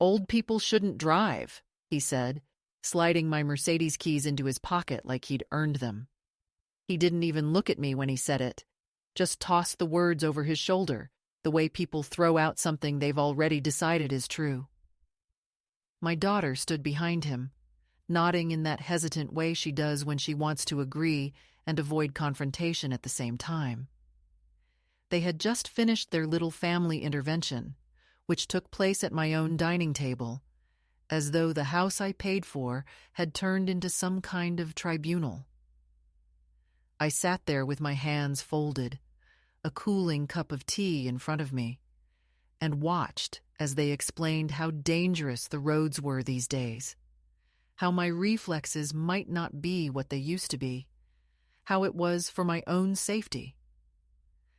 Old people shouldn't drive, he said, sliding my Mercedes keys into his pocket like he'd earned them. He didn't even look at me when he said it, just tossed the words over his shoulder, the way people throw out something they've already decided is true. My daughter stood behind him, nodding in that hesitant way she does when she wants to agree and avoid confrontation at the same time. They had just finished their little family intervention, which took place at my own dining table, as though the house I paid for had turned into some kind of tribunal. I sat there with my hands folded, a cooling cup of tea in front of me, and watched as they explained how dangerous the roads were these days, how my reflexes might not be what they used to be, how it was for my own safety.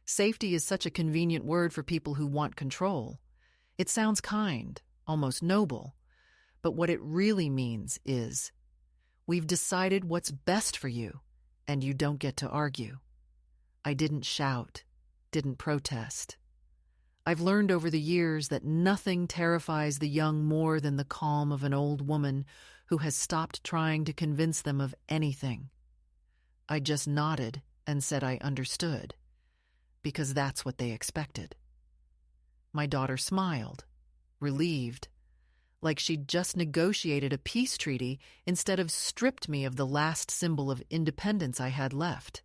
Safety is such a convenient word for people who want control. It sounds kind, almost noble, but what it really means is, we've decided what's best for you, and you don't get to argue. I didn't shout, didn't protest. I've learned over the years that nothing terrifies the young more than the calm of an old woman who has stopped trying to convince them of anything. I just nodded and said I understood, because that's what they expected. My daughter smiled, relieved, like she'd just negotiated a peace treaty instead of stripped me of the last symbol of independence I had left.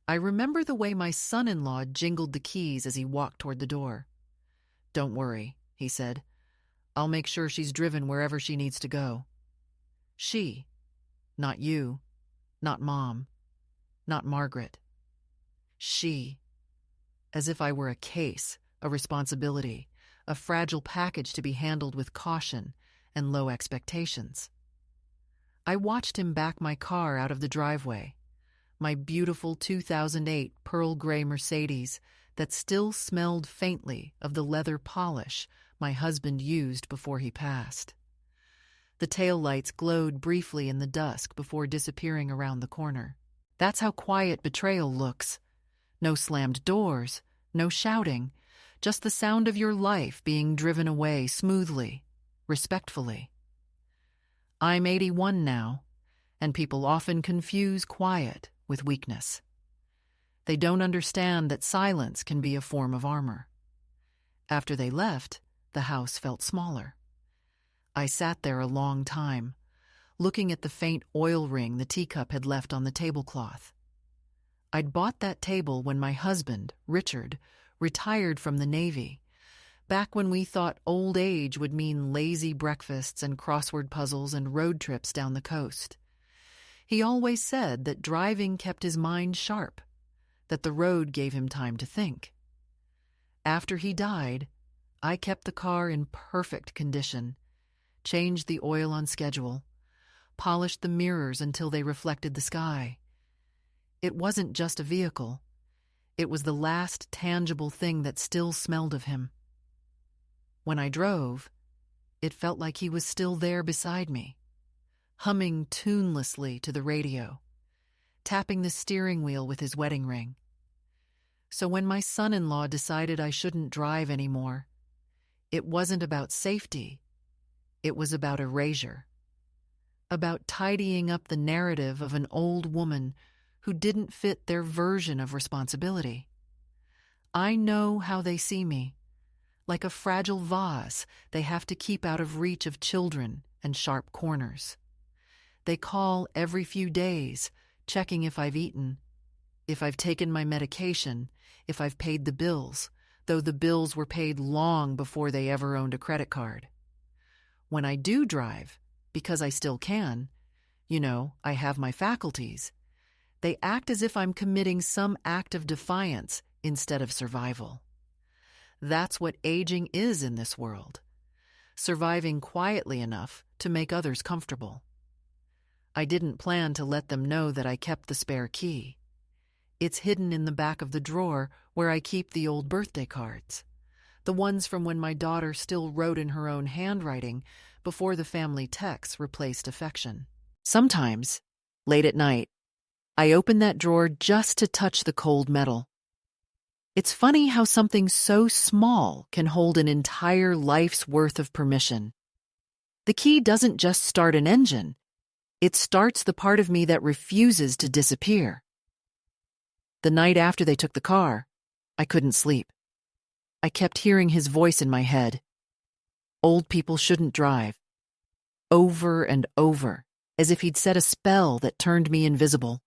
I remember the way my son-in-law jingled the keys as he walked toward the door. "Don't worry," he said. "I'll make sure she's driven wherever she needs to go." She, not you, not Mom, not Margaret. She, as if I were a case, a responsibility, a fragile package to be handled with caution and low expectations. I watched him back my car out of the driveway, my beautiful 2008 pearl gray Mercedes that still smelled faintly of the leather polish my husband used before he passed. The taillights glowed briefly in the dusk before disappearing around the corner. That's how quiet betrayal looks. No slammed doors, no shouting, just the sound of your life being driven away smoothly, respectfully. I'm 81 now, and people often confuse quiet with weakness. They don't understand that silence can be a form of armor. After they left, the house felt smaller. I sat there a long time, looking at the faint oil ring the teacup had left on the tablecloth. I'd bought that table when my husband, Richard, retired from the Navy, back when we thought old age would mean lazy breakfasts and crossword puzzles and road trips down the coast. He always said that driving kept his mind sharp, that the road gave him time to think. After he died, I kept the car in perfect condition, changed the oil on schedule, polished the mirrors until they reflected the sky. It wasn't just a vehicle. It was the last tangible thing that still smelled of him. When I drove, it felt like he was still there beside me, humming tunelessly to the radio, tapping the steering wheel with his wedding ring. So when my son-in-law decided I shouldn't drive anymore, it wasn't about safety, it was about erasure, about tidying up the narrative of an old woman who didn't fit their version of responsibility. I know how they see me, like a fragile vase they have to keep out of reach of children and sharp corners. They call every few days, checking if I've eaten, if I've taken my medication, if I've paid the bills, though the bills were paid long before they ever owned a credit card. When I do drive, because I still can, I have my faculties, they act as if I'm committing some act of defiance instead of survival. That's what aging is in this world, surviving quietly enough to make others comfortable. I didn't plan to let them know that I kept the spare key. It's hidden in the back of the drawer where I keep the old birthday cards, the ones from when my daughter still wrote in her own handwriting before the family texts replaced affection. Sometimes, late at night, I open that drawer just to touch the cold metal. It's funny how something so small can hold an entire life's worth of permission. The key doesn't just start an engine, it starts the part of me that refuses to disappear. The night after they took the car, I couldn't sleep. I kept hearing his voice in my head. Old people shouldn't drive. Over and over, as if he'd set a spell that turned me invisible.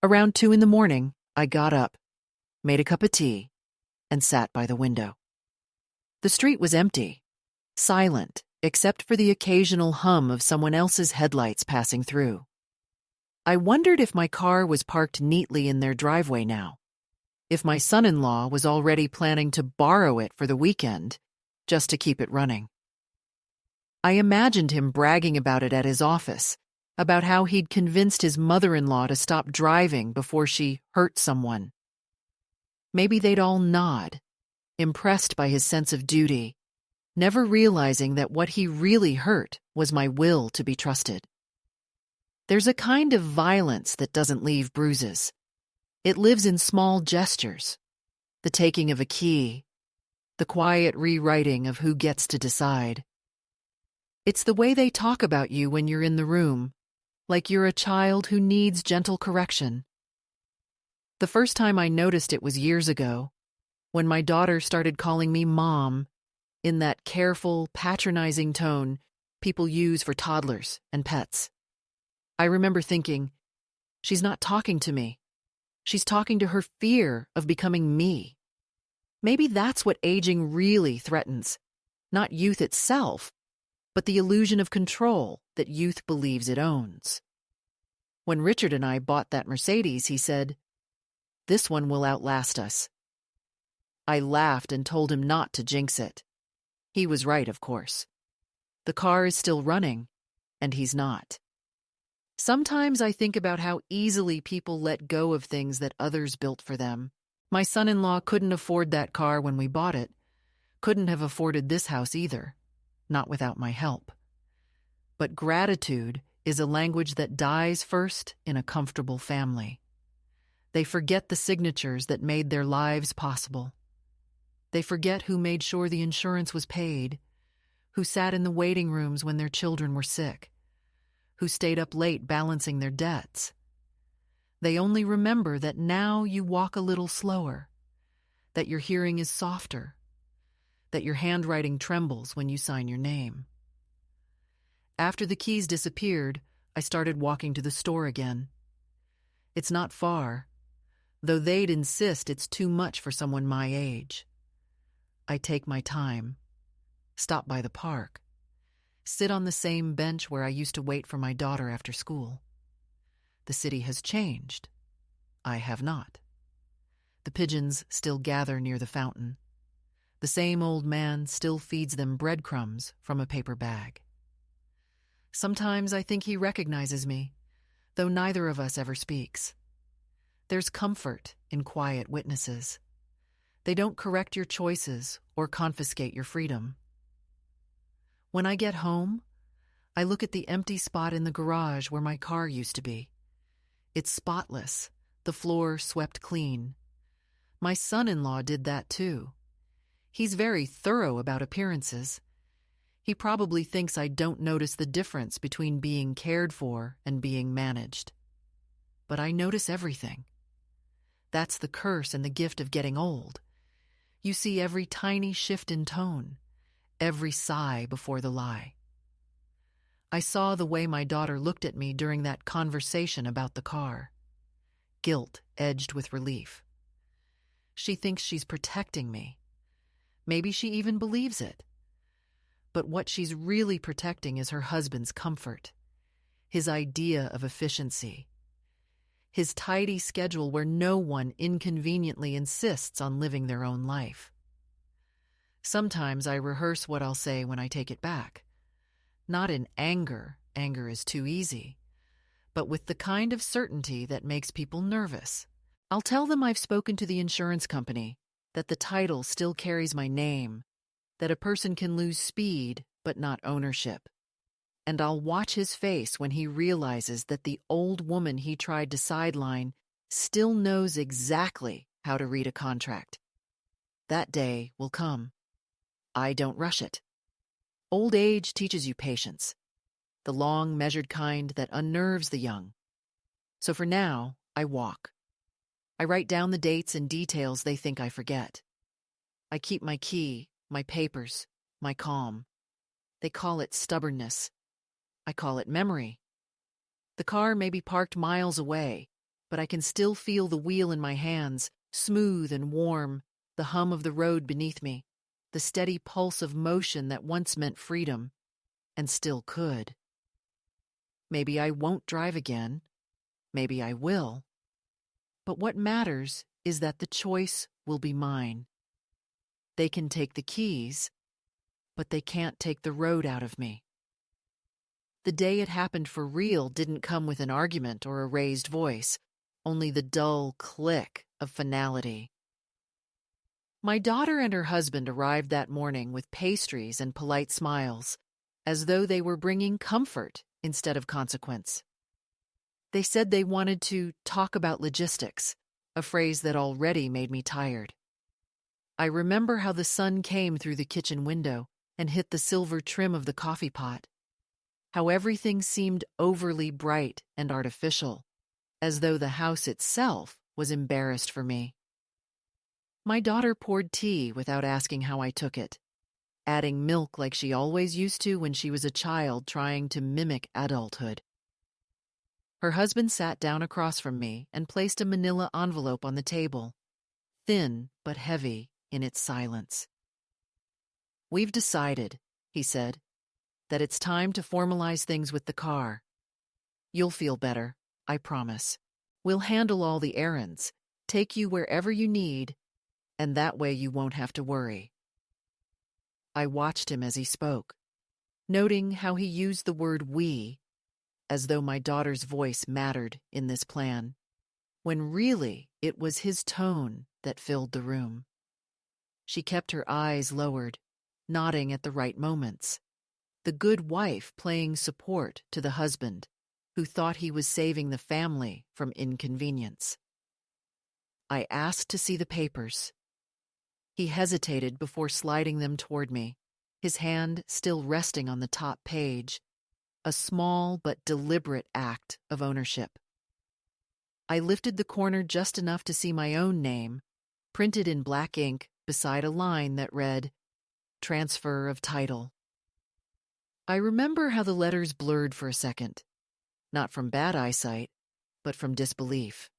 Around 2 in the morning, I got up, made a cup of tea, and sat by the window. The street was empty, silent, except for the occasional hum of someone else's headlights passing through. I wondered if my car was parked neatly in their driveway now, if my son-in-law was already planning to borrow it for the weekend, just to keep it running. I imagined him bragging about it at his office, about how he'd convinced his mother-in-law to stop driving before she hurt someone. Maybe they'd all nod, impressed by his sense of duty, never realizing that what he really hurt was my will to be trusted. There's a kind of violence that doesn't leave bruises. It lives in small gestures, the taking of a key, the quiet rewriting of who gets to decide. It's the way they talk about you when you're in the room, like you're a child who needs gentle correction. The first time I noticed it was years ago, when my daughter started calling me Mom, in that careful, patronizing tone people use for toddlers and pets. I remember thinking, she's not talking to me. She's talking to her fear of becoming me. Maybe that's what aging really threatens, not youth itself, but the illusion of control that youth believes it owns. When Richard and I bought that Mercedes, he said, "This one will outlast us." I laughed and told him not to jinx it. He was right, of course. The car is still running, and he's not. Sometimes I think about how easily people let go of things that others built for them. My son-in-law couldn't afford that car when we bought it, couldn't have afforded this house either, not without my help. But gratitude is a language that dies first in a comfortable family. They forget the signatures that made their lives possible. They forget who made sure the insurance was paid, who sat in the waiting rooms when their children were sick, who stayed up late balancing their debts. They only remember that now you walk a little slower, that your hearing is softer, that your handwriting trembles when you sign your name. After the keys disappeared, I started walking to the store again. It's not far, though they'd insist it's too much for someone my age. I take my time, stop by the park, sit on the same bench where I used to wait for my daughter after school. The city has changed. I have not. The pigeons still gather near the fountain. The same old man still feeds them breadcrumbs from a paper bag. Sometimes I think he recognizes me, though neither of us ever speaks. There's comfort in quiet witnesses. They don't correct your choices or confiscate your freedom. When I get home, I look at the empty spot in the garage where my car used to be. It's spotless, the floor swept clean. My son-in-law did that too. He's very thorough about appearances. He probably thinks I don't notice the difference between being cared for and being managed. But I notice everything. That's the curse and the gift of getting old. You see every tiny shift in tone, every sigh before the lie. I saw the way my daughter looked at me during that conversation about the car. Guilt edged with relief. She thinks she's protecting me. Maybe she even believes it. But what she's really protecting is her husband's comfort, his idea of efficiency, his tidy schedule where no one inconveniently insists on living their own life. Sometimes I rehearse what I'll say when I take it back. Not in anger, anger is too easy, but with the kind of certainty that makes people nervous. I'll tell them I've spoken to the insurance company, that the title still carries my name, that a person can lose speed but not ownership. And I'll watch his face when he realizes that the old woman he tried to sideline still knows exactly how to read a contract. That day will come. I don't rush it. Old age teaches you patience, the long, measured kind that unnerves the young. So for now, I walk. I write down the dates and details they think I forget. I keep my key, my papers, my calm. They call it stubbornness. I call it memory. The car may be parked miles away, but I can still feel the wheel in my hands, smooth and warm, the hum of the road beneath me, the steady pulse of motion that once meant freedom, and still could. Maybe I won't drive again. Maybe I will. But what matters is that the choice will be mine. They can take the keys, but they can't take the road out of me. The day it happened for real didn't come with an argument or a raised voice, only the dull click of finality. My daughter and her husband arrived that morning with pastries and polite smiles, as though they were bringing comfort instead of consequence. They said they wanted to talk about logistics, a phrase that already made me tired. I remember how the sun came through the kitchen window and hit the silver trim of the coffee pot, how everything seemed overly bright and artificial, as though the house itself was embarrassed for me. My daughter poured tea without asking how I took it, adding milk like she always used to when she was a child trying to mimic adulthood. Her husband sat down across from me and placed a manila envelope on the table, thin but heavy in its silence. "We've decided," he said, "that it's time to formalize things with the car. You'll feel better, I promise. We'll handle all the errands, take you wherever you need, and that way you won't have to worry." I watched him as he spoke, noting how he used the word "we," as though my daughter's voice mattered in this plan, when really it was his tone that filled the room. She kept her eyes lowered, nodding at the right moments, the good wife playing support to the husband, who thought he was saving the family from inconvenience. I asked to see the papers. He hesitated before sliding them toward me, his hand still resting on the top page, a small but deliberate act of ownership. I lifted the corner just enough to see my own name, printed in black ink beside a line that read, "Transfer of title." I remember how the letters blurred for a second, not from bad eyesight, but from disbelief.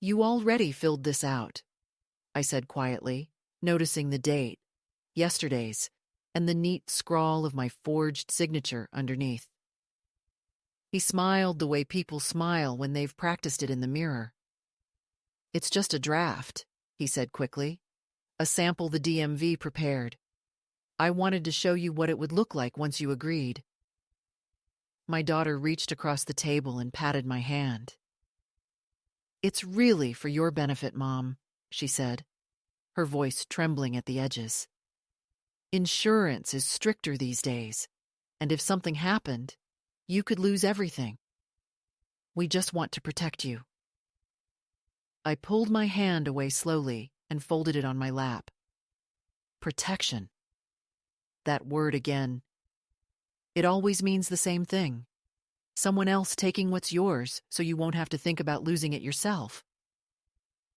"You already filled this out," I said quietly, noticing the date, yesterday's, and the neat scrawl of my forged signature underneath. He smiled the way people smile when they've practiced it in the mirror. "It's just a draft," he said quickly, "a sample the DMV prepared. I wanted to show you what it would look like once you agreed." My daughter reached across the table and patted my hand. "It's really for your benefit, Mom," she said, her voice trembling at the edges. "Insurance is stricter these days, and if something happened, you could lose everything. We just want to protect you." I pulled my hand away slowly and folded it on my lap. Protection. That word again. It always means the same thing. Someone else taking what's yours so you won't have to think about losing it yourself.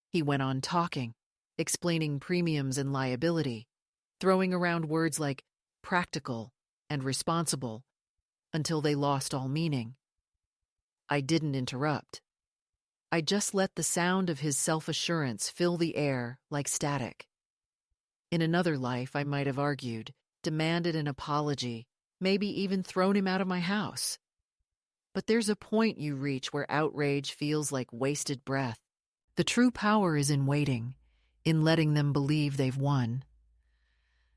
He went on talking, explaining premiums and liability, throwing around words like practical and responsible until they lost all meaning. I didn't interrupt. I just let the sound of his self-assurance fill the air like static. In another life, I might have argued, demanded an apology, maybe even thrown him out of my house. But there's a point you reach where outrage feels like wasted breath. The true power is in waiting, in letting them believe they've won.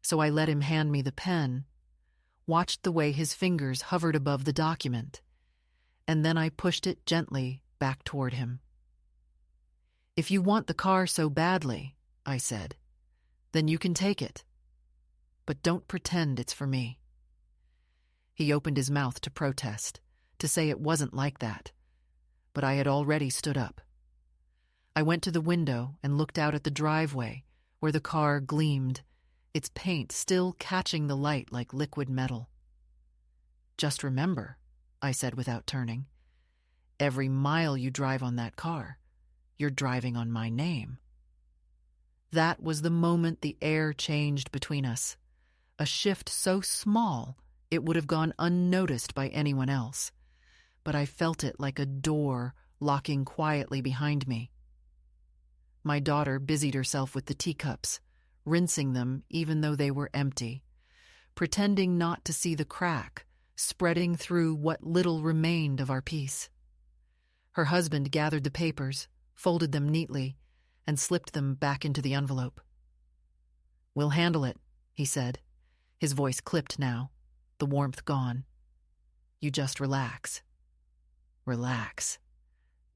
So I let him hand me the pen, watched the way his fingers hovered above the document, and then I pushed it gently back toward him. "If you want the car so badly," I said, "then you can take it. But don't pretend it's for me." He opened his mouth to protest, to say it wasn't like that, but I had already stood up. I went to the window and looked out at the driveway where the car gleamed, its paint still catching the light like liquid metal. "Just remember," I said without turning, "every mile you drive on that car, you're driving on my name." That was the moment the air changed between us, a shift so small it would have gone unnoticed by anyone else, but I felt it like a door locking quietly behind me. My daughter busied herself with the teacups, rinsing them even though they were empty, pretending not to see the crack spreading through what little remained of our peace. Her husband gathered the papers, folded them neatly, and slipped them back into the envelope. "We'll handle it," he said. His voice clipped now, the warmth gone. "You just relax." Relax.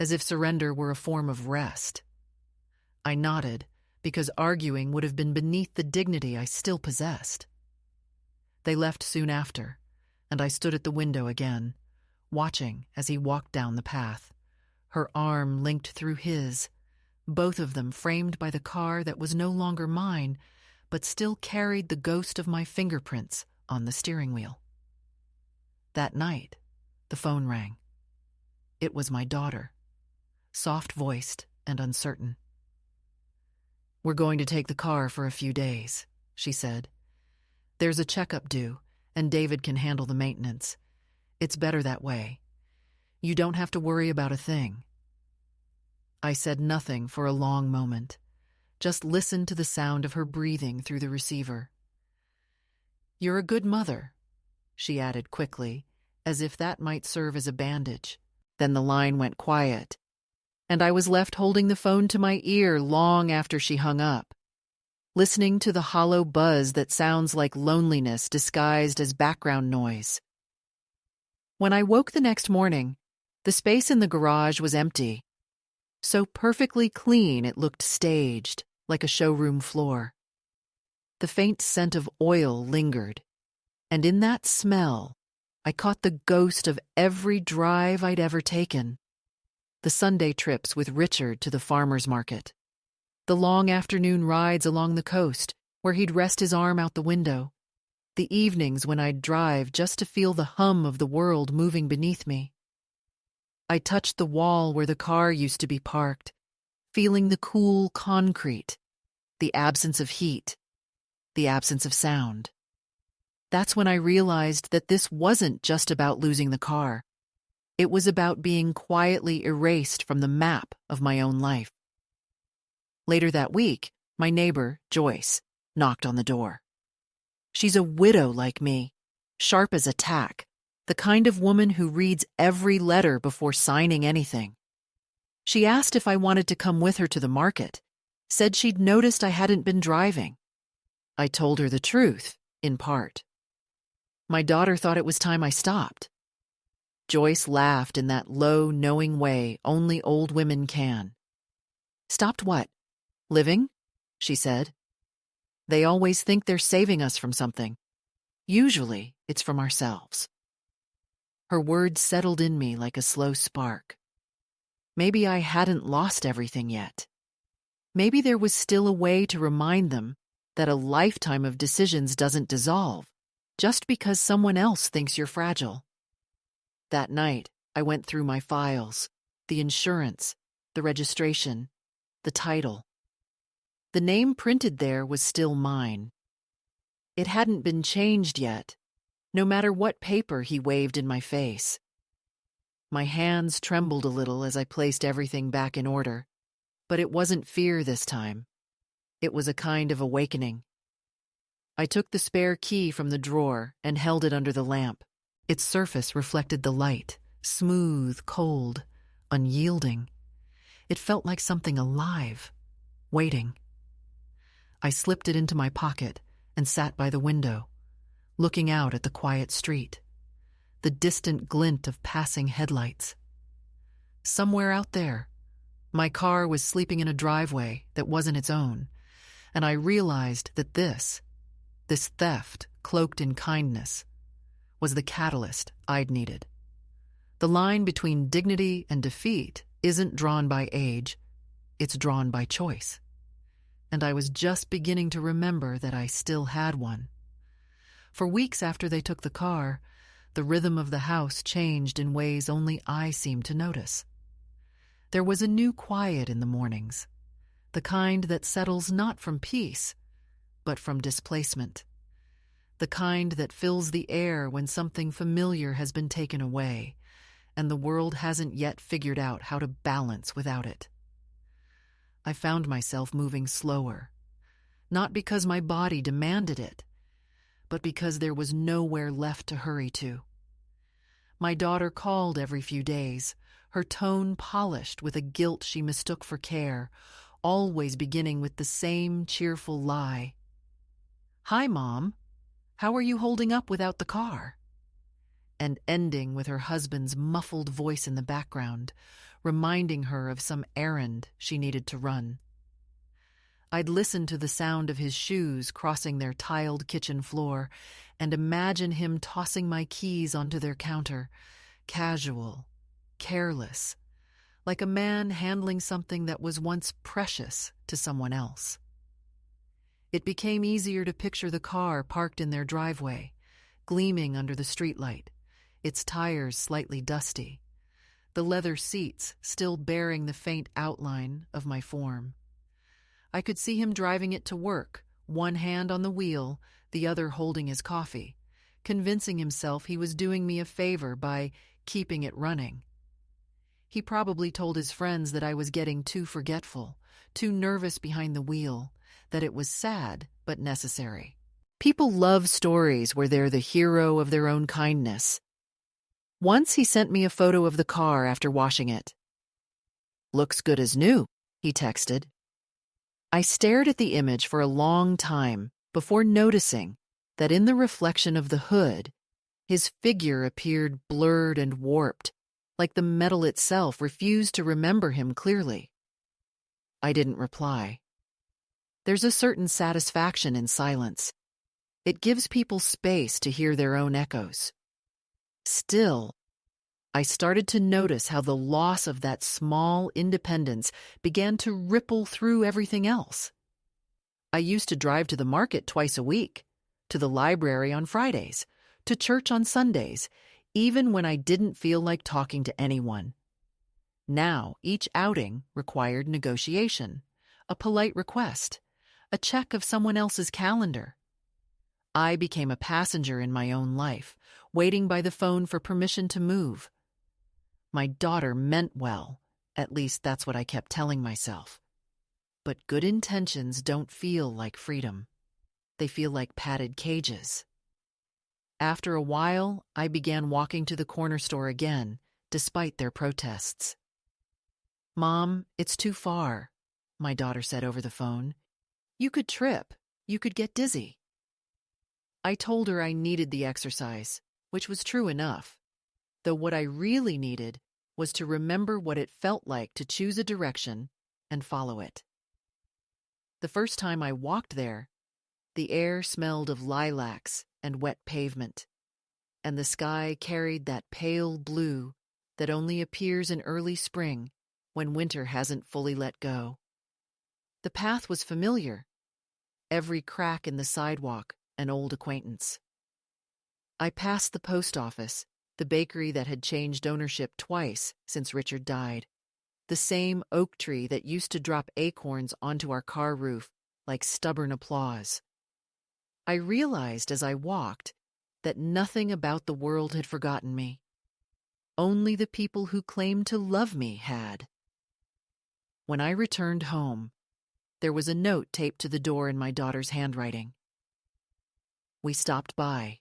As if surrender were a form of rest. I nodded, because arguing would have been beneath the dignity I still possessed. They left soon after, and I stood at the window again, watching as he walked down the path, her arm linked through his, both of them framed by the car that was no longer mine, but still carried the ghost of my fingerprints on the steering wheel. That night, the phone rang. It was my daughter, soft-voiced and uncertain. "We're going to take the car for a few days," she said. "There's a checkup due, and David can handle the maintenance. It's better that way. You don't have to worry about a thing." I said nothing for a long moment, just listened to the sound of her breathing through the receiver. "You're a good mother," she added quickly, as if that might serve as a bandage. Then the line went quiet, and I was left holding the phone to my ear long after she hung up, listening to the hollow buzz that sounds like loneliness disguised as background noise. When I woke the next morning, the space in the garage was empty, so perfectly clean it looked staged, like a showroom floor. The faint scent of oil lingered, and in that smell, I caught the ghost of every drive I'd ever taken. The Sunday trips with Richard to the farmer's market, the long afternoon rides along the coast where he'd rest his arm out the window, the evenings when I'd drive just to feel the hum of the world moving beneath me. I touched the wall where the car used to be parked, feeling the cool concrete, the absence of heat, the absence of sound. That's when I realized that this wasn't just about losing the car. It was about being quietly erased from the map of my own life. Later that week, my neighbor, Joyce, knocked on the door. She's a widow like me, sharp as a tack, the kind of woman who reads every letter before signing anything. She asked if I wanted to come with her to the market, said she'd noticed I hadn't been driving. I told her the truth, in part. My daughter thought it was time I stopped. Joyce laughed in that low, knowing way only old women can. "Stopped what? Living?" she said. "They always think they're saving us from something. Usually, it's from ourselves." Her words settled in me like a slow spark. Maybe I hadn't lost everything yet. Maybe there was still a way to remind them that a lifetime of decisions doesn't dissolve just because someone else thinks you're fragile. That night, I went through my files, the insurance, the registration, the title. The name printed there was still mine. It hadn't been changed yet, no matter what paper he waved in my face. My hands trembled a little as I placed everything back in order, but it wasn't fear this time. It was a kind of awakening. I took the spare key from the drawer and held it under the lamp. Its surface reflected the light, smooth, cold, unyielding. It felt like something alive, waiting. I slipped it into my pocket and sat by the window, looking out at the quiet street, the distant glint of passing headlights. Somewhere out there, my car was sleeping in a driveway that wasn't its own, and I realized that this theft cloaked in kindness, was the catalyst I'd needed. The line between dignity and defeat isn't drawn by age, It's drawn by choice. And I was just beginning to remember that I still had one. For weeks after they took the car, the rhythm of the house changed in ways only I seemed to notice. There was a new quiet in the mornings, the kind that settles not from peace, but from displacement, the kind that fills the air when something familiar has been taken away, and the world hasn't yet figured out how to balance without it. I found myself moving slower, not because my body demanded it, but because there was nowhere left to hurry to. My daughter called every few days, her tone polished with a guilt she mistook for care, always beginning with the same cheerful lie. "Hi, Mom. How are you holding up without the car?" And ending with her husband's muffled voice in the background, reminding her of some errand she needed to run. I'd listen to the sound of his shoes crossing their tiled kitchen floor and imagine him tossing my keys onto their counter, casual, careless, like a man handling something that was once precious to someone else. It became easier to picture the car parked in their driveway, gleaming under the streetlight, its tires slightly dusty, the leather seats still bearing the faint outline of my form. I could see him driving it to work, one hand on the wheel, the other holding his coffee, convincing himself he was doing me a favor by keeping it running. He probably told his friends that I was getting too forgetful, too nervous behind the wheel, that it was sad but necessary. People love stories where they're the hero of their own kindness. Once he sent me a photo of the car after washing it. "Looks good as new," he texted. I stared at the image for a long time before noticing that in the reflection of the hood, his figure appeared blurred and warped, like the metal itself refused to remember him clearly. I didn't reply. There's a certain satisfaction in silence. It gives people space to hear their own echoes. Still, I started to notice how the loss of that small independence began to ripple through everything else. I used to drive to the market twice a week, to the library on Fridays, to church on Sundays, even when I didn't feel like talking to anyone. Now, each outing required negotiation, a polite request, a check of someone else's calendar. I became a passenger in my own life, waiting by the phone for permission to move. My daughter meant well, at least that's what I kept telling myself. But good intentions don't feel like freedom. They feel like padded cages. After a while, I began walking to the corner store again, despite their protests. "Mom, it's too far," my daughter said over the phone. "You could trip. You could get dizzy." I told her I needed the exercise, which was true enough, though what I really needed was to remember what it felt like to choose a direction and follow it. The first time I walked there, the air smelled of lilacs and wet pavement, and the sky carried that pale blue that only appears in early spring when winter hasn't fully let go. The path was familiar, every crack in the sidewalk an old acquaintance. I passed the post office, the bakery that had changed ownership twice since Richard died, the same oak tree that used to drop acorns onto our car roof like stubborn applause. I realized as I walked that nothing about the world had forgotten me. Only the people who claimed to love me had. When I returned home, there was a note taped to the door in my daughter's handwriting. "We stopped by.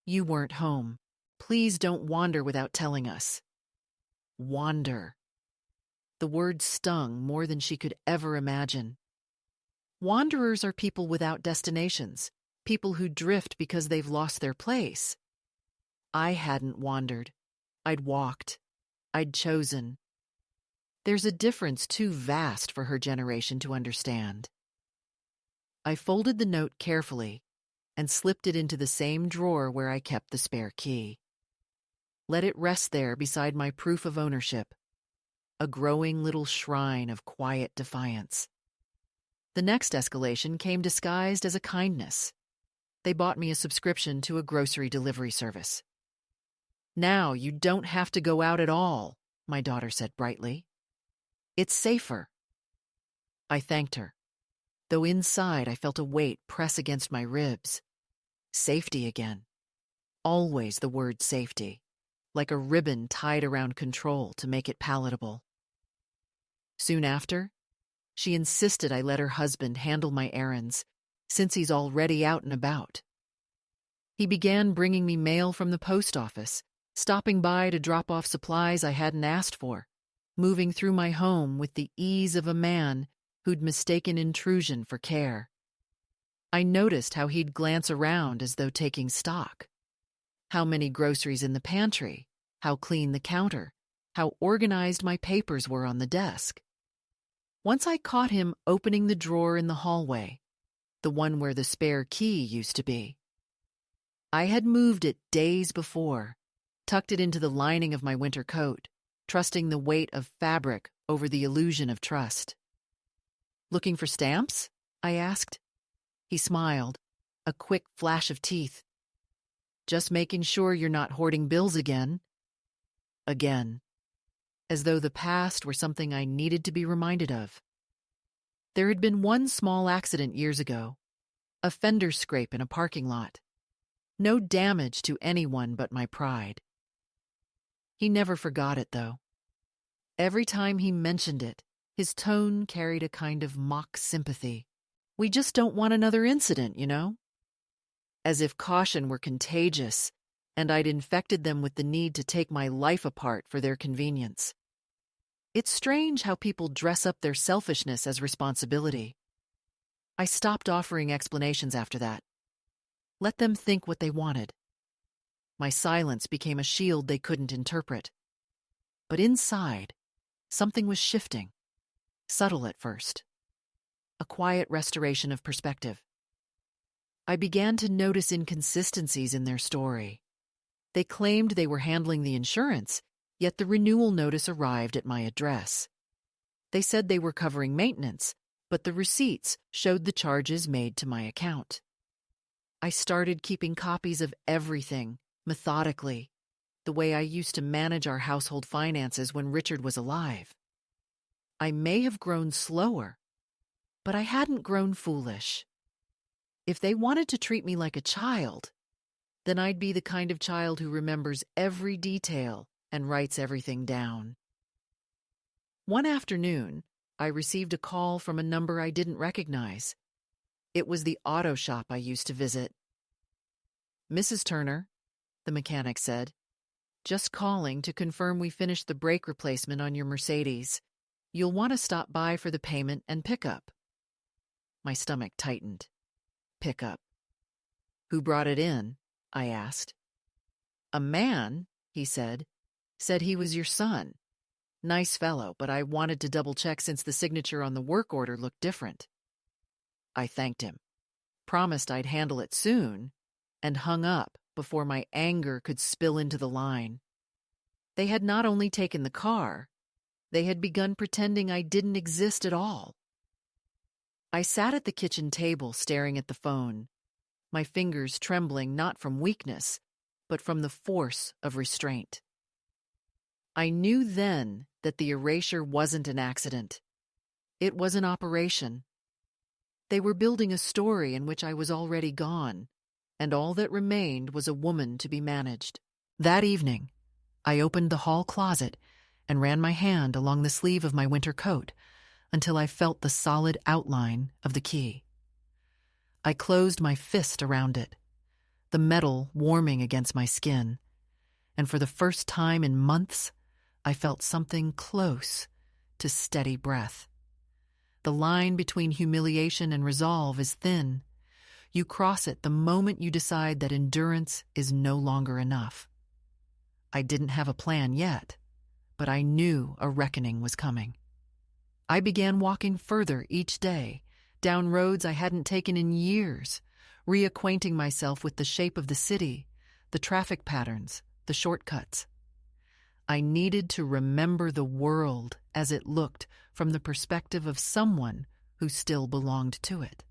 You weren't home. Please don't wander without telling us." Wander. The word stung more than she could ever imagine. Wanderers are people without destinations, people who drift because they've lost their place. I hadn't wandered. I'd walked. I'd chosen. There's a difference too vast for her generation to understand. I folded the note carefully and slipped it into the same drawer where I kept the spare key. Let it rest there beside my proof of ownership. a growing little shrine of quiet defiance. The next escalation came disguised as a kindness. They bought me a subscription to a grocery delivery service. "Now you don't have to go out at all," my daughter said brightly. "It's safer." I thanked her, though inside I felt a weight press against my ribs. Safety again. Always the word safety, like a ribbon tied around control to make it palatable. Soon after, she insisted I let her husband handle my errands, since he's already out and about. He began bringing me mail from the post office, stopping by to drop off supplies I hadn't asked for, moving through my home with the ease of a man who'd mistaken intrusion for care. I noticed how he'd glance around as though taking stock. How many groceries in the pantry, how clean the counter, how organized my papers were on the desk. Once I caught him opening the drawer in the hallway, the one where the spare key used to be. I had moved it days before, tucked it into the lining of my winter coat, trusting the weight of fabric over the illusion of trust. "Looking for stamps?" I asked. He smiled, a quick flash of teeth. "Just making sure you're not hoarding bills again." Again, as though the past were something I needed to be reminded of. There had been one small accident years ago, a fender scrape in a parking lot. No damage to anyone but my pride. He never forgot it, though. Every time he mentioned it, his tone carried a kind of mock sympathy. "We just don't want another incident, you know?" As if caution were contagious, and I'd infected them with the need to take my life apart for their convenience. It's strange how people dress up their selfishness as responsibility. I stopped offering explanations after that. Let them think what they wanted. My silence became a shield they couldn't interpret. But inside, something was shifting, subtle at first. A quiet restoration of perspective. I began to notice inconsistencies in their story. They claimed they were handling the insurance, yet the renewal notice arrived at my address. They said they were covering maintenance, but the receipts showed the charges made to my account. I started keeping copies of everything, methodically, the way I used to manage our household finances when Richard was alive. I may have grown slower, but I hadn't grown foolish. If they wanted to treat me like a child, then I'd be the kind of child who remembers every detail and writes everything down. One afternoon, I received a call from a number I didn't recognize. It was the auto shop I used to visit. "Mrs. Turner," the mechanic said, "just calling to confirm we finished the brake replacement on your Mercedes. You'll want to stop by for the payment and pickup." My stomach tightened. Pickup. "Who brought it in?" I asked. "A man," he said he was your son. Nice fellow, but I wanted to double-check since the signature on the work order looked different." I thanked him, promised I'd handle it soon, and hung up before my anger could spill into the line. They had not only taken the car, they had begun pretending I didn't exist at all. I sat at the kitchen table staring at the phone, my fingers trembling not from weakness, but from the force of restraint. I knew then that the erasure wasn't an accident. It was an operation. They were building a story in which I was already gone, and all that remained was a woman to be managed. That evening, I opened the hall closet and ran my hand along the sleeve of my winter coat until I felt the solid outline of the key. I closed my fist around it, the metal warming against my skin, and for the first time in months, I felt something close to steady breath. The line between humiliation and resolve is thin. You cross it the moment you decide that endurance is no longer enough. I didn't have a plan yet, but I knew a reckoning was coming. I began walking further each day, down roads I hadn't taken in years, reacquainting myself with the shape of the city, the traffic patterns, the shortcuts. I needed to remember the world as it looked from the perspective of someone who still belonged to it.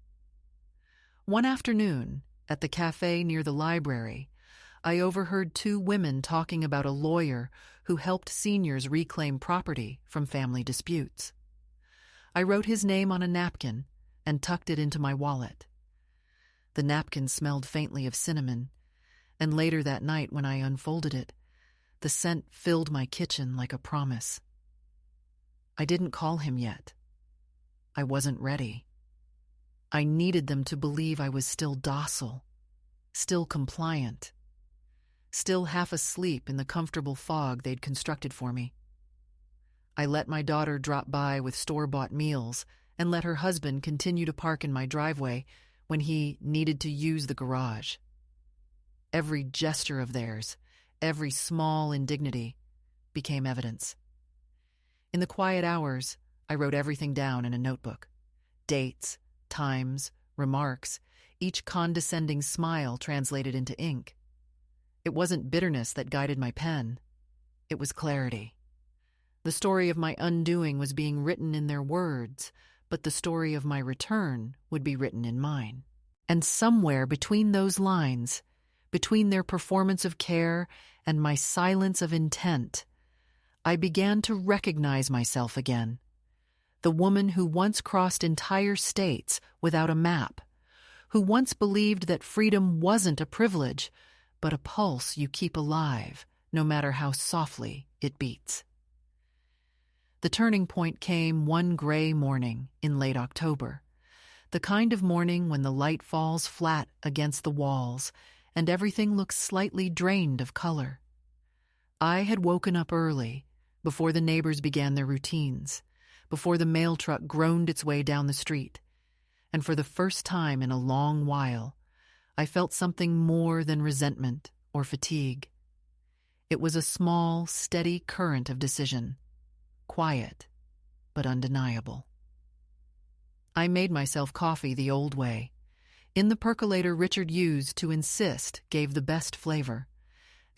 One afternoon, at the cafe near the library, I overheard two women talking about a lawyer who helped seniors reclaim property from family disputes. I wrote his name on a napkin and tucked it into my wallet. The napkin smelled faintly of cinnamon, and later that night when I unfolded it, the scent filled my kitchen like a promise. I didn't call him yet. I wasn't ready. I needed them to believe I was still docile, still compliant, still half asleep in the comfortable fog they'd constructed for me. I let my daughter drop by with store-bought meals and let her husband continue to park in my driveway when he needed to use the garage. Every gesture of theirs, every small indignity, became evidence. In the quiet hours, I wrote everything down in a notebook. Dates, times, remarks, each condescending smile translated into ink. It wasn't bitterness that guided my pen. It was clarity. The story of my undoing was being written in their words, but the story of my return would be written in mine. And somewhere between those lines, between their performance of care and my silence of intent, I began to recognize myself again. The woman who once crossed entire states without a map, who once believed that freedom wasn't a privilege, but a pulse you keep alive, no matter how softly it beats. The turning point came one gray morning in late October, the kind of morning when the light falls flat against the walls and everything looks slightly drained of color. I had woken up early, before the neighbors began their routines, before the mail truck groaned its way down the street, and for the first time in a long while, I felt something more than resentment or fatigue. It was a small, steady current of decision, quiet, but undeniable. I made myself coffee the old way, in the percolator Richard used to insist gave the best flavor,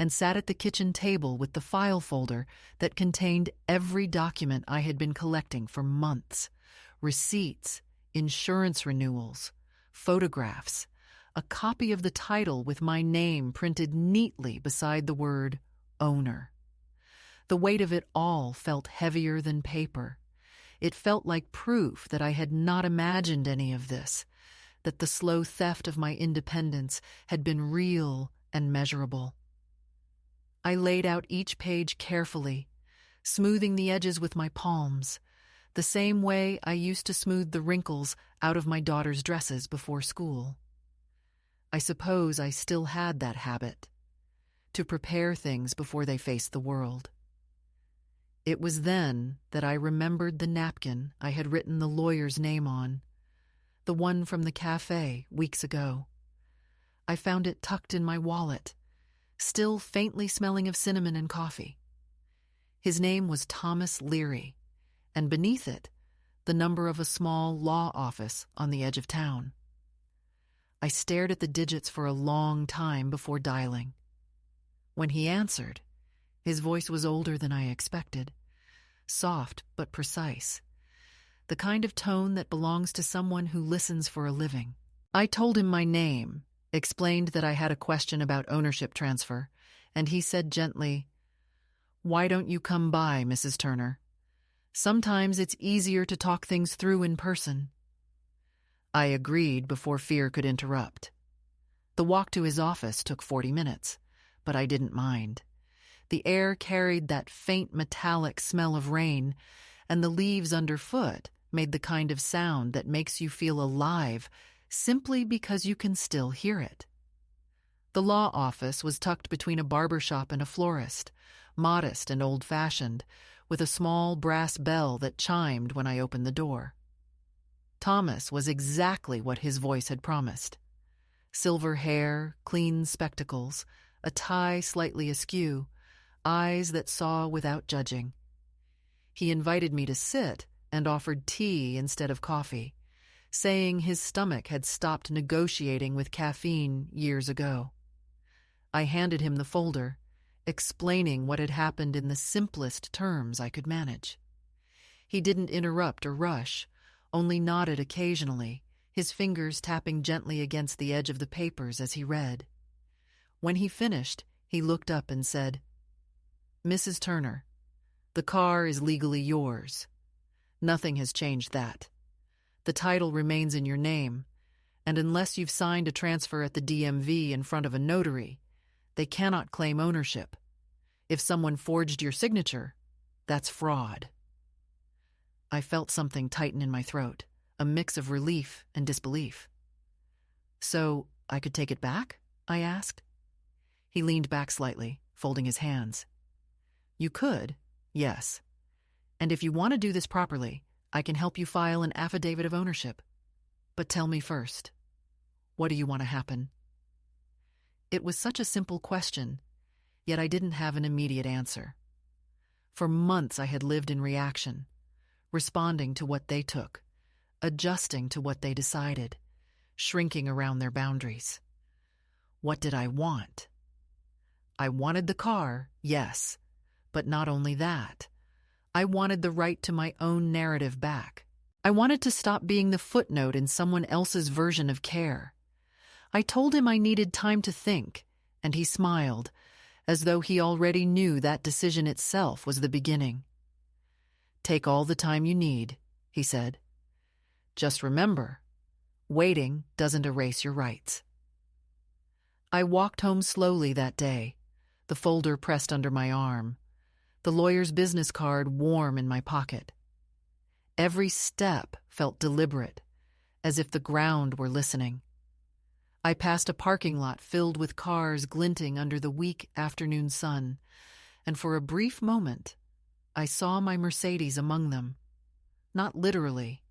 and sat at the kitchen table with the file folder that contained every document I had been collecting for months: receipts, insurance renewals, photographs, a copy of the title with my name printed neatly beside the word owner. The weight of it all felt heavier than paper. It felt like proof that I had not imagined any of this, that the slow theft of my independence had been real and measurable. I laid out each page carefully, smoothing the edges with my palms, the same way I used to smooth the wrinkles out of my daughter's dresses before school. I suppose I still had that habit, to prepare things before they faced the world. It was then that I remembered the napkin I had written the lawyer's name on, the one from the cafe weeks ago. I found it tucked in my wallet, still faintly smelling of cinnamon and coffee. His name was Thomas Leary, and beneath it, the number of a small law office on the edge of town. I stared at the digits for a long time before dialing. When he answered, his voice was older than I expected, soft but precise, the kind of tone that belongs to someone who listens for a living. I told him my name, explained that I had a question about ownership transfer, and he said gently, "Why don't you come by, Mrs. Turner? Sometimes it's easier to talk things through in person." I agreed before fear could interrupt. The walk to his office took 40 minutes, but I didn't mind. The air carried that faint metallic smell of rain, and the leaves underfoot made the kind of sound that makes you feel alive simply because you can still hear it. The law office was tucked between a barber shop and a florist, modest and old-fashioned, with a small brass bell that chimed when I opened the door. Thomas was exactly what his voice had promised. Silver hair, clean spectacles, a tie slightly askew, eyes that saw without judging. He invited me to sit and offered tea instead of coffee, saying his stomach had stopped negotiating with caffeine years ago. I handed him the folder, explaining what had happened in the simplest terms I could manage. He didn't interrupt or rush, only nodded occasionally, his fingers tapping gently against the edge of the papers as he read. When he finished, he looked up and said, "Mrs. Turner, the car is legally yours. Nothing has changed that. The title remains in your name, and unless you've signed a transfer at the DMV in front of a notary, they cannot claim ownership. If someone forged your signature, that's fraud." I felt something tighten in my throat, a mix of relief and disbelief. "So I could take it back?" I asked. He leaned back slightly, folding his hands. "You could, yes. And if you want to do this properly, I can help you file an affidavit of ownership. But tell me first, what do you want to happen?" It was such a simple question, yet I didn't have an immediate answer. For months I had lived in reaction, responding to what they took, adjusting to what they decided, shrinking around their boundaries. What did I want? I wanted the car, yes, but not only that. I wanted the right to my own narrative back. I wanted to stop being the footnote in someone else's version of care. I told him I needed time to think, and he smiled, as though he already knew that decision itself was the beginning. "Take all the time you need," he said. "Just remember, waiting doesn't erase your rights." I walked home slowly that day, the folder pressed under my arm, the lawyer's business card warm in my pocket. Every step felt deliberate, as if the ground were listening. I passed a parking lot filled with cars glinting under the weak afternoon sun, and for a brief moment, I saw my Mercedes among them. Not literally,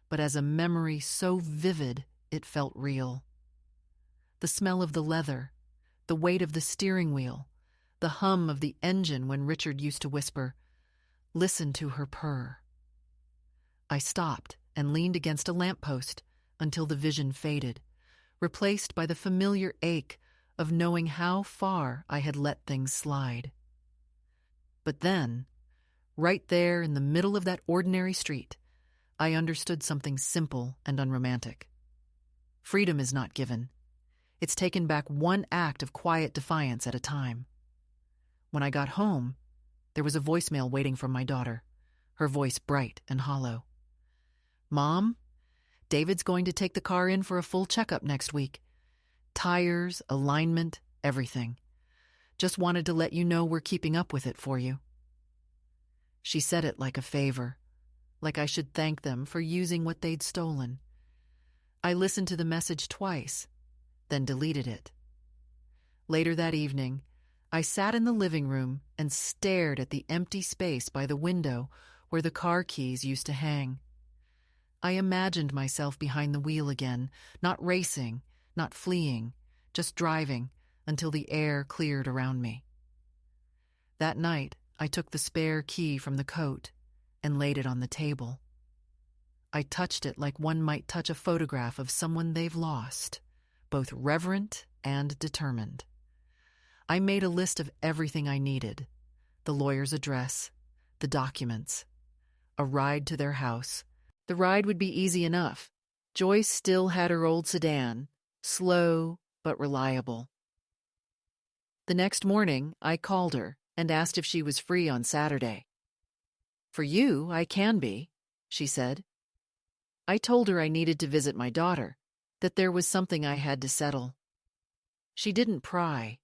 but as a memory so vivid it felt real. The smell of the leather, the weight of the steering wheel, the hum of the engine when Richard used to whisper, "Listen to her purr." I stopped and leaned against a lamppost until the vision faded, replaced by the familiar ache of knowing how far I had let things slide. But then, right there in the middle of that ordinary street, I understood something simple and unromantic. Freedom is not given. It's taken back one act of quiet defiance at a time. When I got home, there was a voicemail waiting from my daughter, her voice bright and hollow. "Mom, David's going to take the car in for a full checkup next week. Tires, alignment, everything. Just wanted to let you know we're keeping up with it for you." She said it like a favor, like I should thank them for using what they'd stolen. I listened to the message twice, then deleted it. Later that evening, I sat in the living room and stared at the empty space by the window where the car keys used to hang. I imagined myself behind the wheel again, not racing, not fleeing, just driving until the air cleared around me. That night, I took the spare key from the coat and laid it on the table. I touched it like one might touch a photograph of someone they've lost, both reverent and determined. I made a list of everything I needed: the lawyer's address, the documents, a ride to their house. The ride would be easy enough. Joyce still had her old sedan, slow but reliable. The next morning, I called her and asked if she was free on Saturday. "For you, I can be," she said. I told her I needed to visit my daughter, that there was something I had to settle. She didn't pry,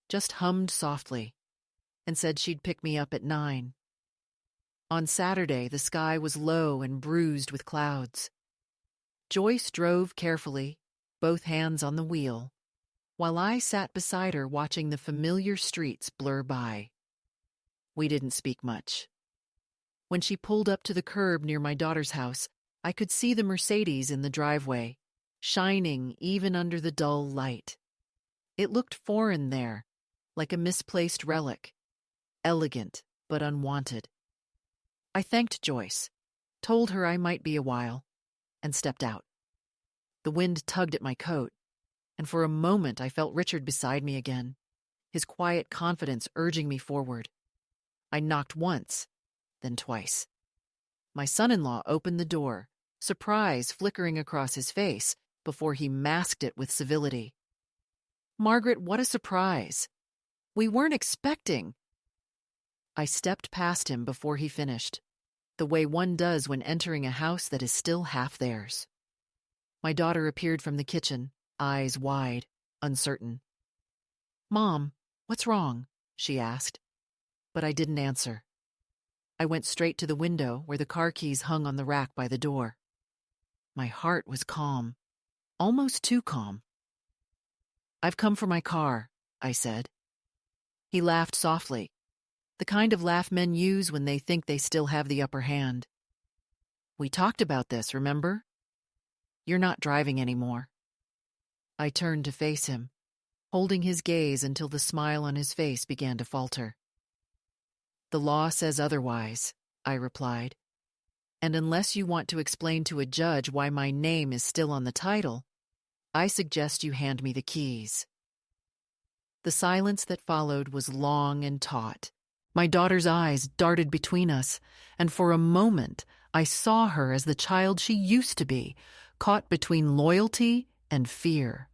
just hummed softly, and said she'd pick me up at 9. On Saturday, the sky was low and bruised with clouds. Joyce drove carefully, both hands on the wheel, while I sat beside her watching the familiar streets blur by. We didn't speak much. When she pulled up to the curb near my daughter's house, I could see the Mercedes in the driveway, shining even under the dull light. It looked foreign there, like a misplaced relic, elegant but unwanted. I thanked Joyce, told her I might be a while, and stepped out. The wind tugged at my coat, and for a moment I felt Richard beside me again, his quiet confidence urging me forward. I knocked once, then twice. My son-in-law opened the door, surprise flickering across his face before he masked it with civility. "Margaret, what a surprise! We weren't expecting—" I stepped past him before he finished, the way one does when entering a house that is still half theirs. My daughter appeared from the kitchen, eyes wide, uncertain. "Mom, what's wrong?" she asked, but I didn't answer. I went straight to the window where the car keys hung on the rack by the door. My heart was calm, almost too calm. "I've come for my car," I said. He laughed softly, the kind of laugh men use when they think they still have the upper hand. "We talked about this, remember? You're not driving anymore." I turned to face him, holding his gaze until the smile on his face began to falter. "The law says otherwise," I replied. "And unless you want to explain to a judge why my name is still on the title, I suggest you hand me the keys." The silence that followed was long and taut. My daughter's eyes darted between us, and for a moment I saw her as the child she used to be, caught between loyalty and fear.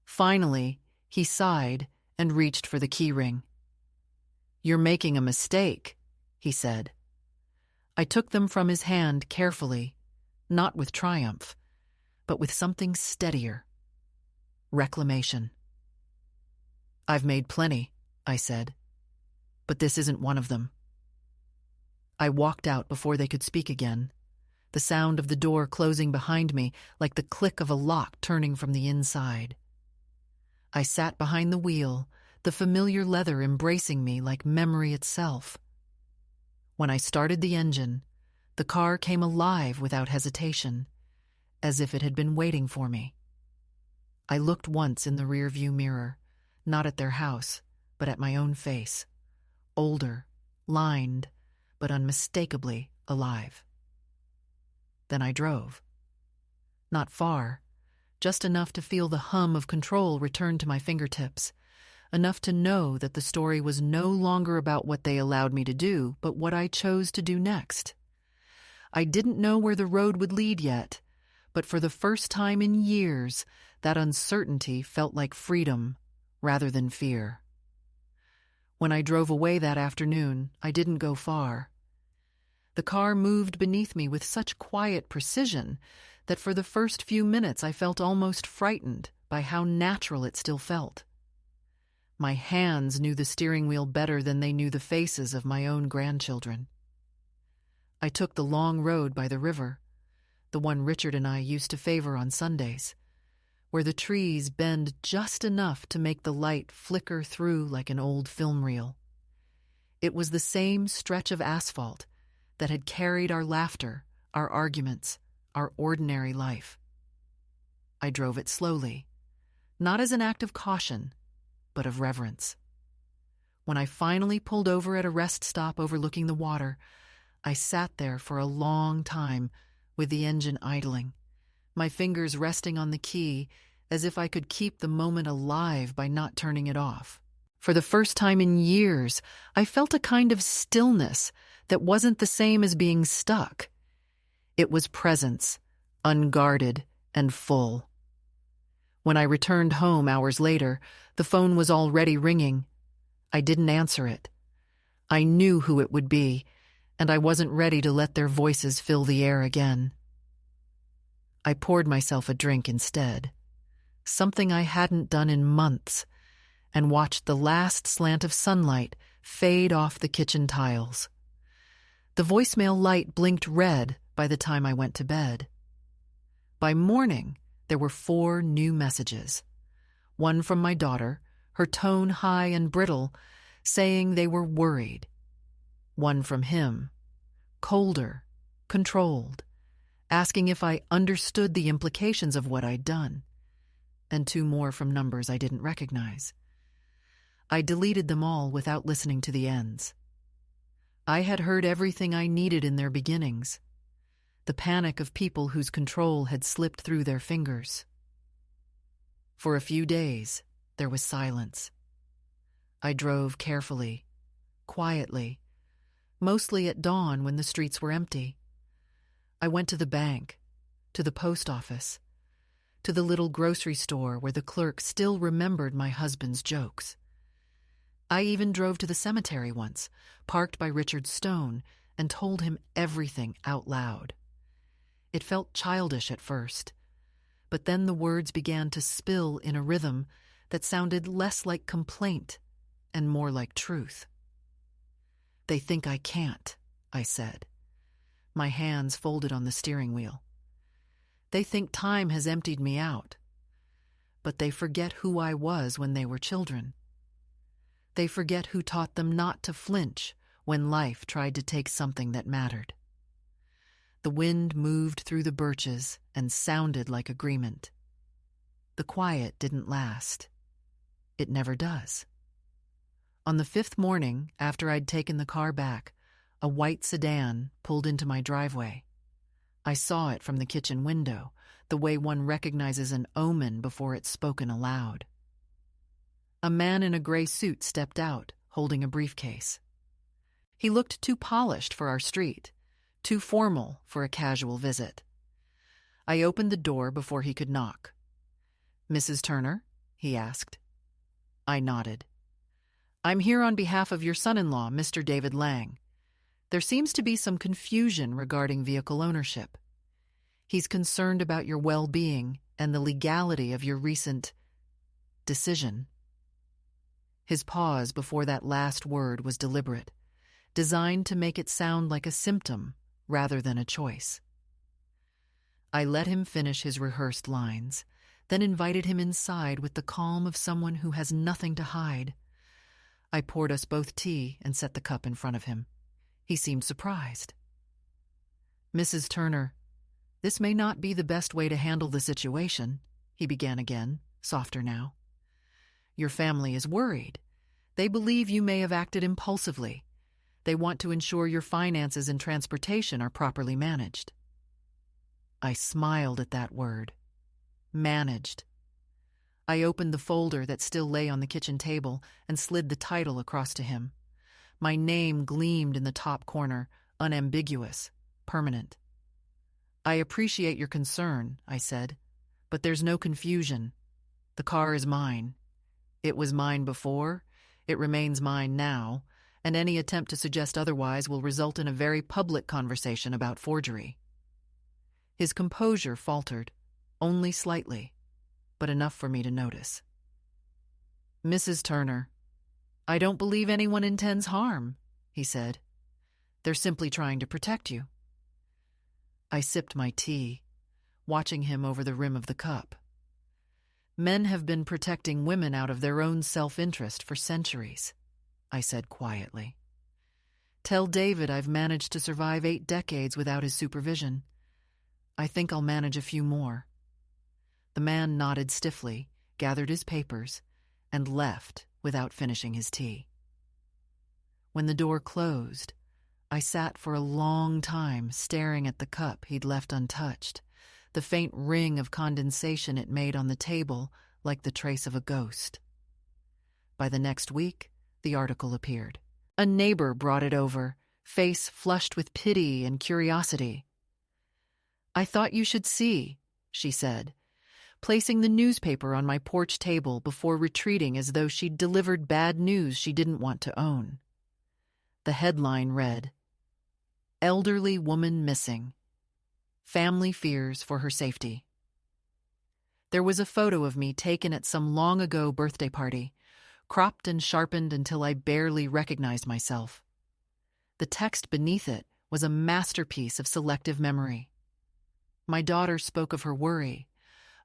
Finally, he sighed and reached for the key ring. "You're making a mistake," he said. I took them from his hand carefully, not with triumph, but with something steadier. Reclamation. "I've made plenty," I said, "but this isn't one of them." I walked out before they could speak again, the sound of the door closing behind me like the click of a lock turning from the inside. I sat behind the wheel, the familiar leather embracing me like memory itself. When I started the engine, the car came alive without hesitation, as if it had been waiting for me. I looked once in the rearview mirror, not at their house, but at my own face, older, lined, but unmistakably alive. Then I drove. Not far, just enough to feel the hum of control return to my fingertips, enough to know that the story was no longer about what they allowed me to do, but what I chose to do next. I didn't know where the road would lead yet, but for the first time in years, that uncertainty felt like freedom rather than fear. When I drove away that afternoon, I didn't go far. The car moved beneath me with such quiet precision that for the first few minutes I felt almost frightened by how natural it still felt. My hands knew the steering wheel better than they knew the faces of my own grandchildren. I took the long road by the river, the one Richard and I used to favor on Sundays, where the trees bend just enough to make the light flicker through like an old film reel. It was the same stretch of asphalt that had carried our laughter, our arguments, our ordinary life. I drove it slowly, not as an act of caution, but of reverence. When I finally pulled over at a rest stop overlooking the water, I sat there for a long time with the engine idling, my fingers resting on the key as if I could keep the moment alive by not turning it off. For the first time in years, I felt a kind of stillness that wasn't the same as being stuck. It was presence, unguarded and full. When I returned home hours later, the phone was already ringing. I didn't answer it. I knew who it would be, and I wasn't ready to let their voices fill the air again. I poured myself a drink instead, something I hadn't done in months, and watched the last slant of sunlight fade off the kitchen tiles. The voicemail light blinked red by the time I went to bed. By morning, there were 4 new messages. One from my daughter, her tone high and brittle, saying they were worried. One from him, colder, controlled, asking if I understood the implications of what I'd done. And 2 more from numbers I didn't recognize. I deleted them all without listening to the ends. I had heard everything I needed in their beginnings, the panic of people whose control had slipped through their fingers. For a few days, there was silence. I drove carefully, quietly, mostly at dawn when the streets were empty. I went to the bank, to the post office, to the little grocery store where the clerk still remembered my husband's jokes. I even drove to the cemetery once, parked by Richard Stone, and told him everything out loud. It felt childish at first, but then the words began to spill in a rhythm that sounded less like complaint and more like truth. "They think I can't," I said, my hands folded on the steering wheel. "They think time has emptied me out, but they forget who I was when they were children. They forget who taught them not to flinch when life tried to take something that mattered." The wind moved through the birches and sounded like agreement. The quiet didn't last. It never does. On the 5th morning, after I'd taken the car back, a white sedan pulled into my driveway. I saw it from the kitchen window, the way one recognizes an omen before it's spoken aloud. A man in a gray suit stepped out, holding a briefcase. He looked too polished for our street, too formal for a casual visit. I opened the door before he could knock. "Mrs. Turner?" he asked. I nodded. "I'm here on behalf of your son-in-law, Mr. David Lang. There seems to be some confusion regarding vehicle ownership. He's concerned about your well-being and the legality of your recent decision." His pause before that last word was deliberate, designed to make it sound like a symptom rather than a choice. I let him finish his rehearsed lines, then invited him inside with the calm of someone who has nothing to hide. I poured us both tea and set the cup in front of him. He seemed surprised. "Mrs. Turner, this may not be the best way to handle the situation," he began again, softer now. "Your family is worried. They believe you may have acted impulsively. They want to ensure your finances and transportation are properly managed." I smiled at that word. Managed. I opened the folder that still lay on the kitchen table and slid the title across to him. My name gleamed in the top corner, unambiguous, permanent. "I appreciate your concern," I said, "but there's no confusion. The car is mine. It was mine before, it remains mine now, and any attempt to suggest otherwise will result in a very public conversation about forgery." His composure faltered, only slightly, but enough for me to notice. "Mrs. Turner, I don't believe anyone intends harm," he said. "They're simply trying to protect you." I sipped my tea, watching him over the rim of the cup. "Men have been protecting women out of their own self-interest for centuries," I said quietly. "Tell David I've managed to survive 8 decades without his supervision. I think I'll manage a few more." The man nodded stiffly, gathered his papers, and left without finishing his tea. When the door closed, I sat for a long time staring at the cup he'd left untouched, the faint ring of condensation it made on the table like the trace of a ghost. By the next week, the article appeared. A neighbor brought it over, face flushed with pity and curiosity. "I thought you should see," she said, placing the newspaper on my porch table before retreating as though she'd delivered bad news she didn't want to own. The headline read, "Elderly Woman Missing. Family Fears for Her Safety." There was a photo of me taken at some long-ago birthday party, cropped and sharpened until I barely recognized myself. The text beneath it was a masterpiece of selective memory. My daughter spoke of her worry,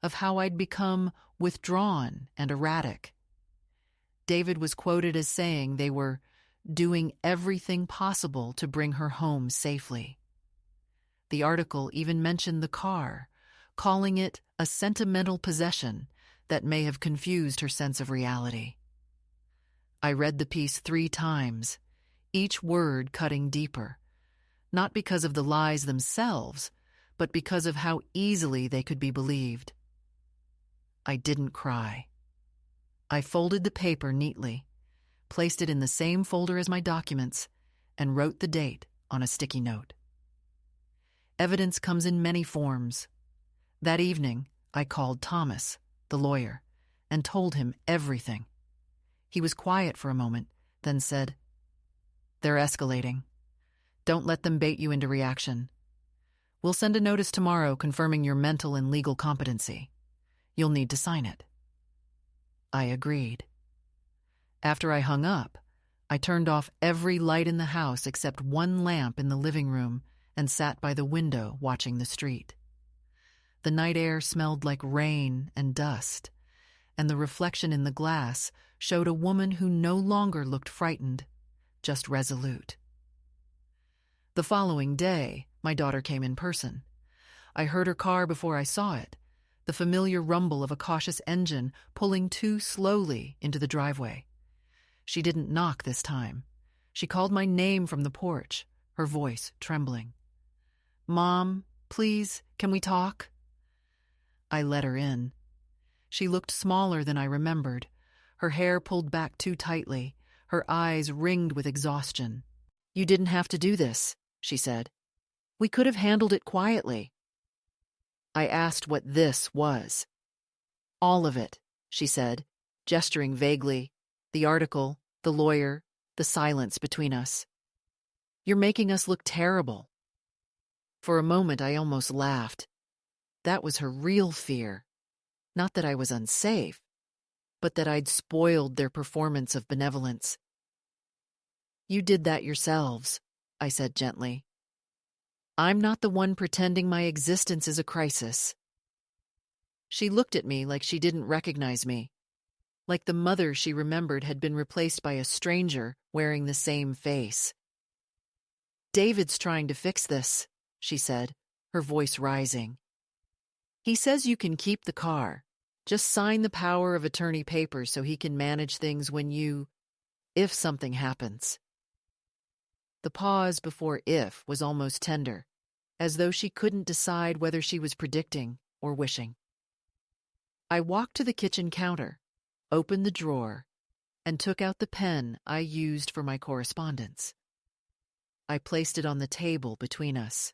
of how I'd become withdrawn and erratic. David was quoted as saying they were doing everything possible to bring her home safely. The article even mentioned the car, calling it a sentimental possession that may have confused her sense of reality. I read the piece 3 times, each word cutting deeper, not because of the lies themselves, but because of how easily they could be believed. I didn't cry. I folded the paper neatly, placed it in the same folder as my documents, and wrote the date on a sticky note. Evidence comes in many forms. That evening, I called Thomas, the lawyer, and told him everything. He was quiet for a moment, then said, "They're escalating. Don't let them bait you into reaction. We'll send a notice tomorrow confirming your mental and legal competency. You'll need to sign it." I agreed. After I hung up, I turned off every light in the house except one lamp in the living room and sat by the window watching the street. The night air smelled like rain and dust, and the reflection in the glass showed a woman who no longer looked frightened, just resolute. The following day, my daughter came in person. I heard her car before I saw it, the familiar rumble of a cautious engine pulling too slowly into the driveway. She didn't knock this time. She called my name from the porch, her voice trembling. "Mom, please, can we talk?" I let her in. She looked smaller than I remembered, her hair pulled back too tightly, her eyes ringed with exhaustion. "You didn't have to do this," she said. "We could have handled it quietly." I asked what this was. "All of it," she said, gesturing vaguely. "The article, the lawyer, the silence between us. You're making us look terrible." For a moment, I almost laughed. That was her real fear. Not that I was unsafe, but that I'd spoiled their performance of benevolence. "You did that yourselves," I said gently. "I'm not the one pretending my existence is a crisis." She looked at me like she didn't recognize me, like the mother she remembered had been replaced by a stranger wearing the same face. "David's trying to fix this," she said, her voice rising. "He says you can keep the car. Just sign the power of attorney papers so he can manage things if something happens." The pause before "if" was almost tender, as though she couldn't decide whether she was predicting or wishing. I walked to the kitchen counter, opened the drawer, and took out the pen I used for my correspondence. I placed it on the table between us.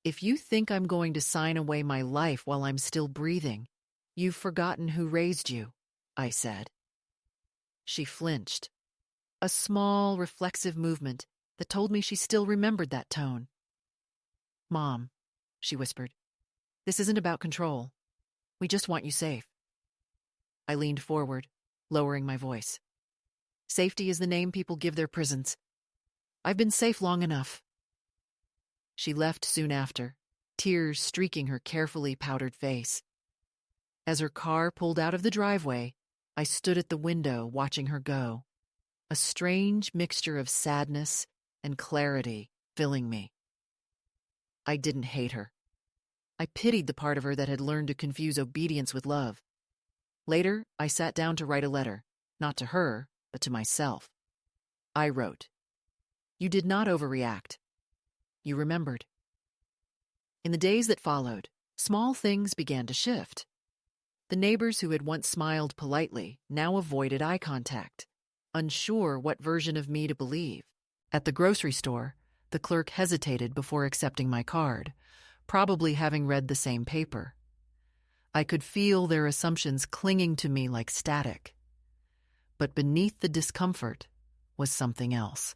"If you think I'm going to sign away my life while I'm still breathing, you've forgotten who raised you," I said. She flinched, a small, reflexive movement that told me she still remembered that tone. "Mom," she whispered, "this isn't about control. We just want you safe." I leaned forward, lowering my voice. "Safety is the name people give their prisons. I've been safe long enough." She left soon after, tears streaking her carefully powdered face. As her car pulled out of the driveway, I stood at the window watching her go, a strange mixture of sadness and clarity filling me. I didn't hate her. I pitied the part of her that had learned to confuse obedience with love. Later, I sat down to write a letter, not to her, but to myself. I wrote, "You did not overreact. You remembered." In the days that followed, small things began to shift. The neighbors who had once smiled politely now avoided eye contact, unsure what version of me to believe. At the grocery store, the clerk hesitated before accepting my card, probably having read the same paper. I could feel their assumptions clinging to me like static. But beneath the discomfort was something else,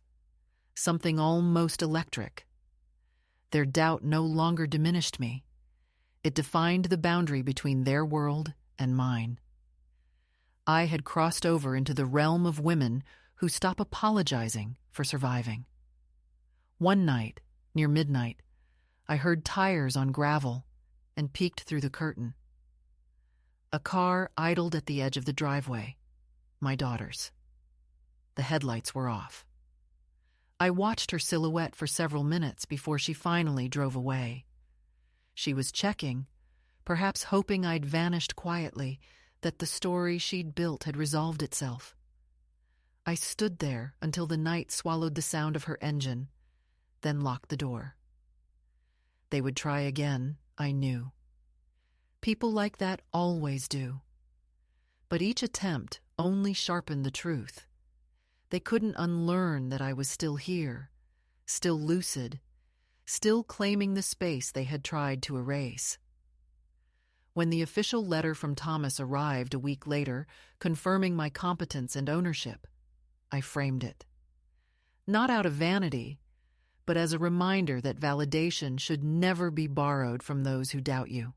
something almost electric. Their doubt no longer diminished me. It defined the boundary between their world and mine. I had crossed over into the realm of women who stop apologizing for surviving. One night, near midnight, I heard tires on gravel and peeked through the curtain. A car idled at the edge of the driveway, my daughter's. The headlights were off. I watched her silhouette for several minutes before she finally drove away. She was checking, perhaps hoping I'd vanished quietly, that the story she'd built had resolved itself. I stood there until the night swallowed the sound of her engine, then locked the door. They would try again, I knew. People like that always do. But each attempt only sharpened the truth. They couldn't unlearn that I was still here, still lucid, still claiming the space they had tried to erase. When the official letter from Thomas arrived a week later, confirming my competence and ownership, I framed it. Not out of vanity, but as a reminder that validation should never be borrowed from those who doubt you.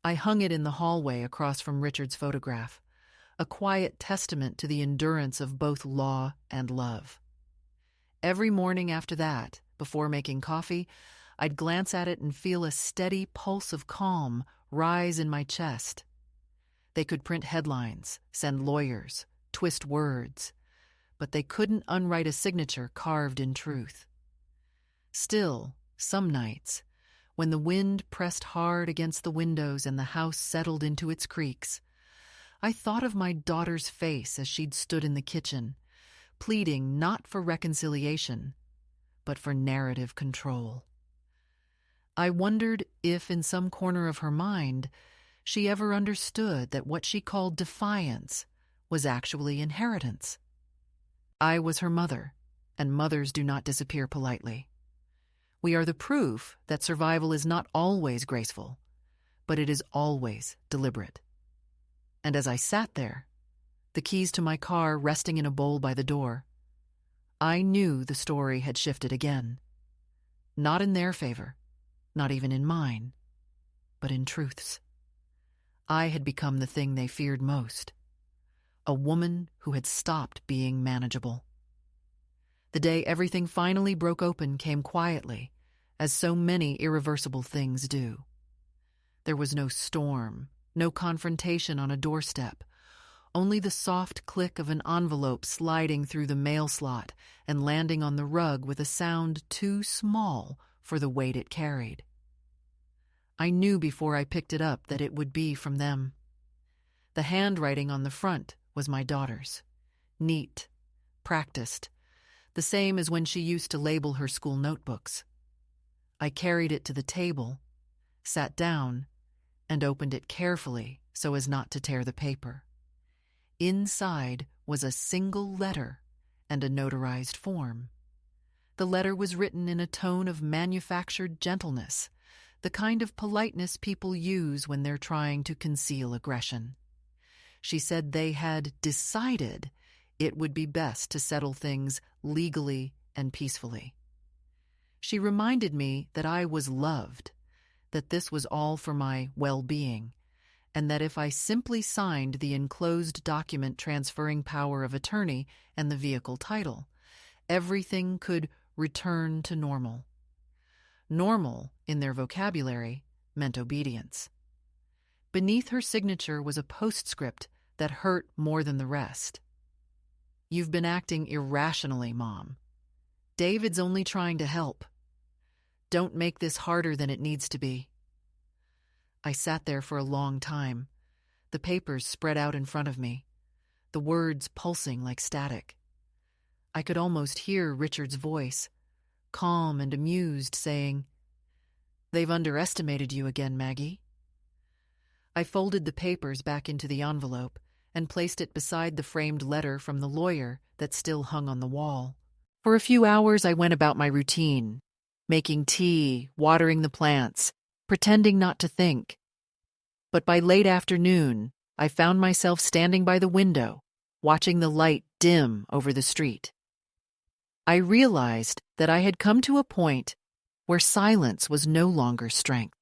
I hung it in the hallway across from Richard's photograph, a quiet testament to the endurance of both law and love. Every morning after that, before making coffee, I'd glance at it and feel a steady pulse of calm rise in my chest. They could print headlines, send lawyers, twist words, but they couldn't unwrite a signature carved in truth. Still, some nights, when the wind pressed hard against the windows and the house settled into its creaks, I thought of my daughter's face as she'd stood in the kitchen, pleading not for reconciliation, but for narrative control. I wondered if, in some corner of her mind, she ever understood that what she called defiance was actually inheritance. I was her mother, and mothers do not disappear politely. We are the proof that survival is not always graceful, but it is always deliberate. And as I sat there, the keys to my car resting in a bowl by the door, I knew the story had shifted again. Not in their favor, not even in mine, but in truth's. I had become the thing they feared most, a woman who had stopped being manageable. The day everything finally broke open came quietly, as so many irreversible things do. There was no storm, no confrontation on a doorstep, only the soft click of an envelope sliding through the mail slot and landing on the rug with a sound too small for the weight it carried. I knew before I picked it up that it would be from them. The handwriting on the front was my daughter's, neat, practiced, the same as when she used to label her school notebooks. I carried it to the table, sat down, and opened it carefully so as not to tear the paper. Inside was a single letter and a notarized form. The letter was written in a tone of manufactured gentleness, the kind of politeness people use when they're trying to conceal aggression. She said they had decided it would be best to settle things legally and peacefully. She reminded me that I was loved, that this was all for my well-being, and that if I simply signed the enclosed document transferring power of attorney and the vehicle title, everything could return to normal. Normal, in their vocabulary, meant obedience. Beneath her signature was a postscript that hurt more than the rest. "You've been acting irrationally, Mom. David's only trying to help. Don't make this harder than it needs to be." I sat there for a long time, the papers spread out in front of me, the words pulsing like static. I could almost hear Richard's voice, calm and amused, saying, "They've underestimated you again, Maggie." I folded the papers back into the envelope and placed it beside the framed letter from the lawyer that still hung on the wall. For a few hours I went about my routine, making tea, watering the plants, pretending not to think. But by late afternoon, I found myself standing by the window, watching the light dim over the street. I realized that I had come to a point where silence was no longer strength.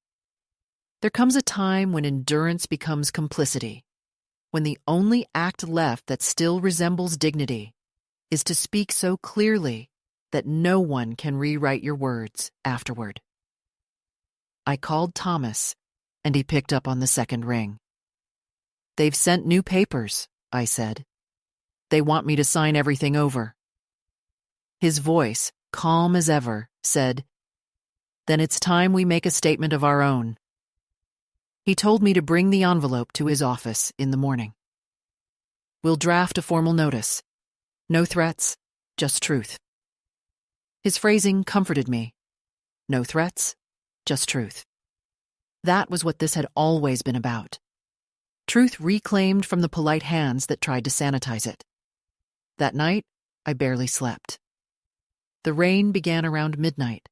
There comes a time when endurance becomes complicity, when the only act left that still resembles dignity is to speak so clearly that no one can rewrite your words afterward. I called Thomas, and he picked up on the second ring. "They've sent new papers," I said. "They want me to sign everything over." His voice, calm as ever, said, "Then it's time we make a statement of our own." He told me to bring the envelope to his office in the morning. "We'll draft a formal notice. No threats, just truth." His phrasing comforted me. No threats, just truth. That was what this had always been about. Truth reclaimed from the polite hands that tried to sanitize it. That night, I barely slept. The rain began around midnight,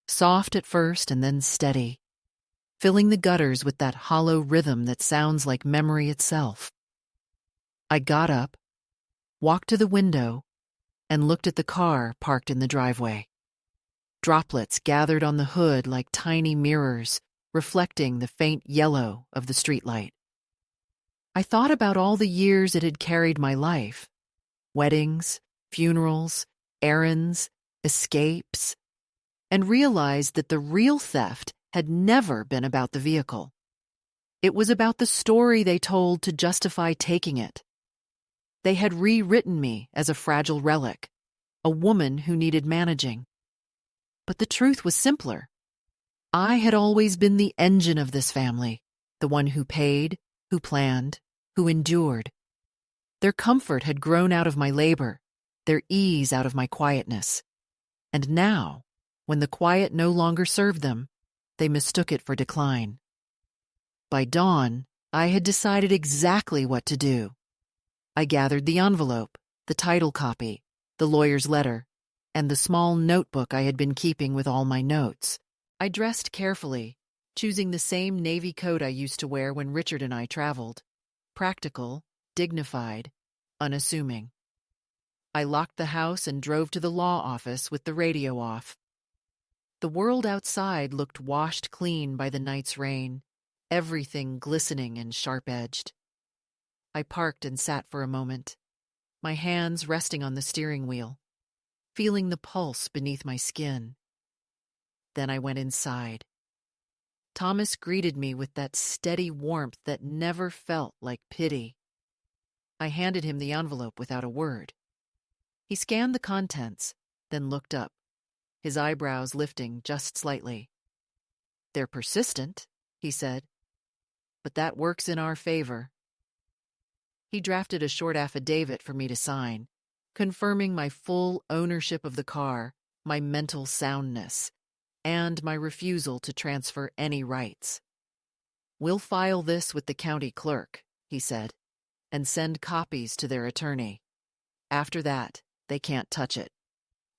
soft at first and then steady, filling the gutters with that hollow rhythm that sounds like memory itself. I got up, walked to the window, and looked at the car parked in the driveway. Droplets gathered on the hood like tiny mirrors, reflecting the faint yellow of the streetlight. I thought about all the years it had carried my life: weddings, funerals, errands, escapes, and realized that the real theft had never been about the vehicle. It was about the story they told to justify taking it. They had rewritten me as a fragile relic, a woman who needed managing. But the truth was simpler. I had always been the engine of this family, the one who paid, who planned, who endured. Their comfort had grown out of my labor, their ease out of my quietness. And now, when the quiet no longer served them, they mistook it for decline. By dawn, I had decided exactly what to do. I gathered the envelope, the title copy, the lawyer's letter, and the small notebook I had been keeping with all my notes. I dressed carefully, choosing the same navy coat I used to wear when Richard and I traveled. Practical, dignified, unassuming. I locked the house and drove to the law office with the radio off. The world outside looked washed clean by the night's rain, everything glistening and sharp-edged. I parked and sat for a moment, my hands resting on the steering wheel, feeling the pulse beneath my skin. Then I went inside. Thomas greeted me with that steady warmth that never felt like pity. I handed him the envelope without a word. He scanned the contents, then looked up, his eyebrows lifting just slightly. "They're persistent," he said, "but that works in our favor." He drafted a short affidavit for me to sign, confirming my full ownership of the car, my mental soundness, and my refusal to transfer any rights. "We'll file this with the county clerk," he said, "and send copies to their attorney. After that, they can't touch it.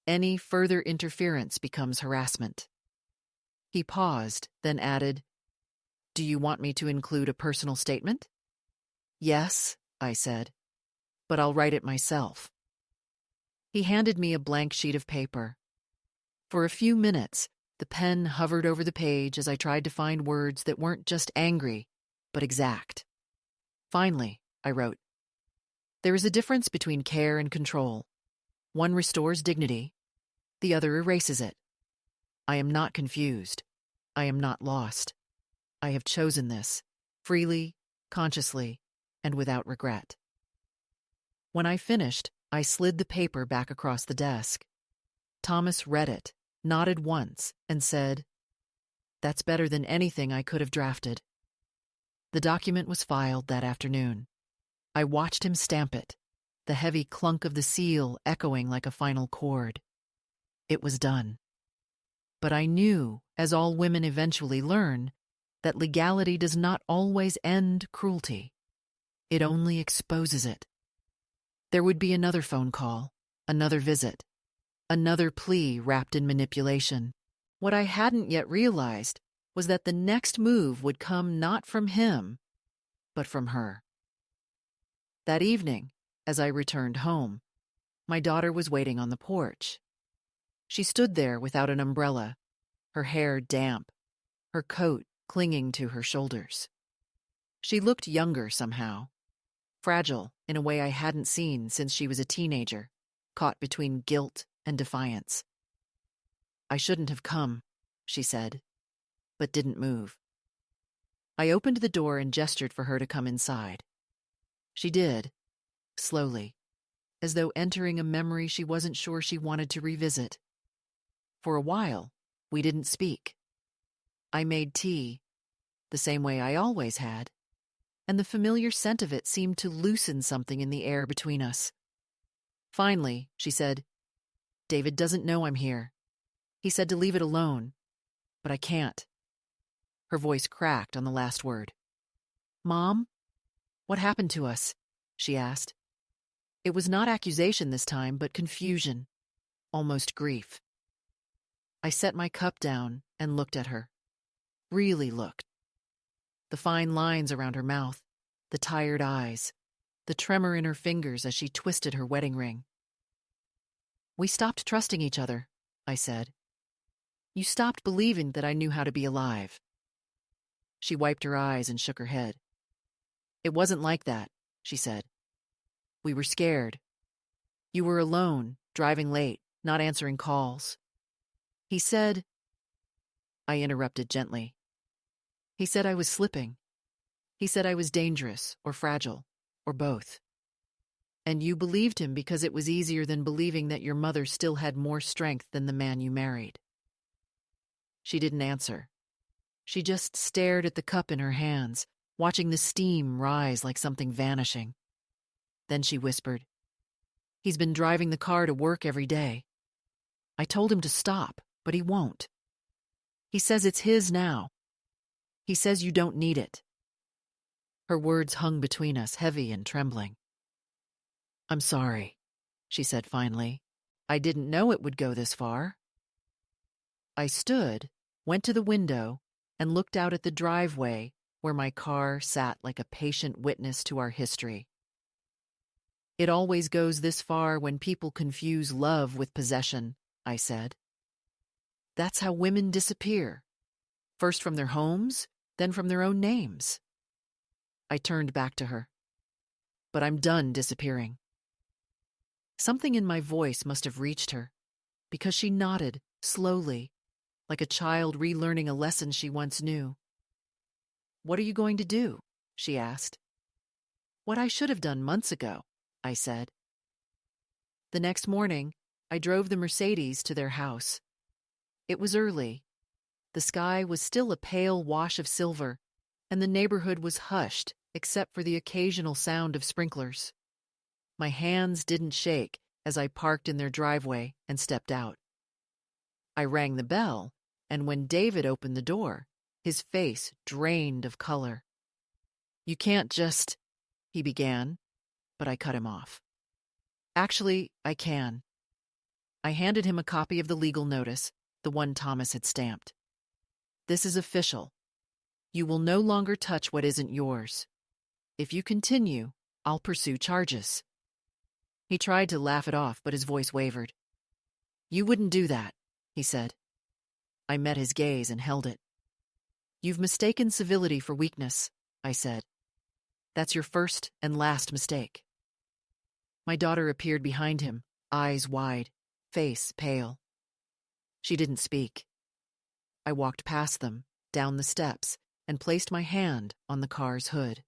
Any further interference becomes harassment." He paused, then added, "Do you want me to include a personal statement?" "Yes," I said, "but I'll write it myself." He handed me a blank sheet of paper. For a few minutes, the pen hovered over the page as I tried to find words that weren't just angry, but exact. Finally, I wrote, "There is a difference between care and control. One restores dignity, the other erases it. I am not confused. I am not lost. I have chosen this, freely, consciously, and without regret." When I finished, I slid the paper back across the desk. Thomas read it, nodded once, and said, "That's better than anything I could have drafted." The document was filed that afternoon. I watched him stamp it, the heavy clunk of the seal echoing like a final chord. It was done. But I knew, as all women eventually learn, that legality does not always end cruelty. It only exposes it. There would be another phone call, another visit, another plea wrapped in manipulation. What I hadn't yet realized was that the next move would come not from him, but from her. That evening, as I returned home, my daughter was waiting on the porch. She stood there without an umbrella, her hair damp, her coat clinging to her shoulders. She looked younger somehow, fragile in a way I hadn't seen since she was a teenager, caught between guilt and defiance. "I shouldn't have come," she said, but didn't move. I opened the door and gestured for her to come inside. She did, slowly, as though entering a memory she wasn't sure she wanted to revisit. For a while, we didn't speak. I made tea, the same way I always had, and the familiar scent of it seemed to loosen something in the air between us. Finally, she said, "David doesn't know I'm here. He said to leave it alone, but I can't." Her voice cracked on the last word. "Mom, what happened to us?" she asked. It was not accusation this time, but confusion, almost grief. I set my cup down and looked at her. Really looked. The fine lines around her mouth, the tired eyes, the tremor in her fingers as she twisted her wedding ring. We stopped trusting each other, I said. You stopped believing that I knew how to be alive. She wiped her eyes and shook her head. It wasn't like that, she said. We were scared. You were alone, driving late, not answering calls. He said, I interrupted gently. He said I was slipping. He said I was dangerous or fragile, or both. And you believed him because it was easier than believing that your mother still had more strength than the man you married. She didn't answer. She just stared at the cup in her hands, watching the steam rise like something vanishing. Then she whispered, He's been driving the car to work every day. I told him to stop, but he won't. He says it's his now. He says you don't need it. Her words hung between us, heavy and trembling. I'm sorry, she said finally. I didn't know it would go this far. I stood, went to the window, and looked out at the driveway where my car sat like a patient witness to our history. It always goes this far when people confuse love with possession, I said. That's how women disappear. First from their homes, then from their own names. I turned back to her. But I'm done disappearing. Something in my voice must have reached her, because she nodded, slowly, like a child relearning a lesson she once knew. What are you going to do? She asked. What I should have done months ago, I said. The next morning, I drove the Mercedes to their house. It was early. The sky was still a pale wash of silver, and the neighborhood was hushed except for the occasional sound of sprinklers. My hands didn't shake as I parked in their driveway and stepped out. I rang the bell, and when David opened the door, his face drained of color. You can't just, he began, but I cut him off. Actually, I can. I handed him a copy of the legal notice, the one Thomas had stamped. This is official. You will no longer touch what isn't yours. If you continue, I'll pursue charges. He tried to laugh it off, but his voice wavered. You wouldn't do that, he said. I met his gaze and held it. You've mistaken civility for weakness, I said. That's your first and last mistake. My daughter appeared behind him, eyes wide, face pale. She didn't speak. I walked past them, down the steps, and placed my hand on the car's hood.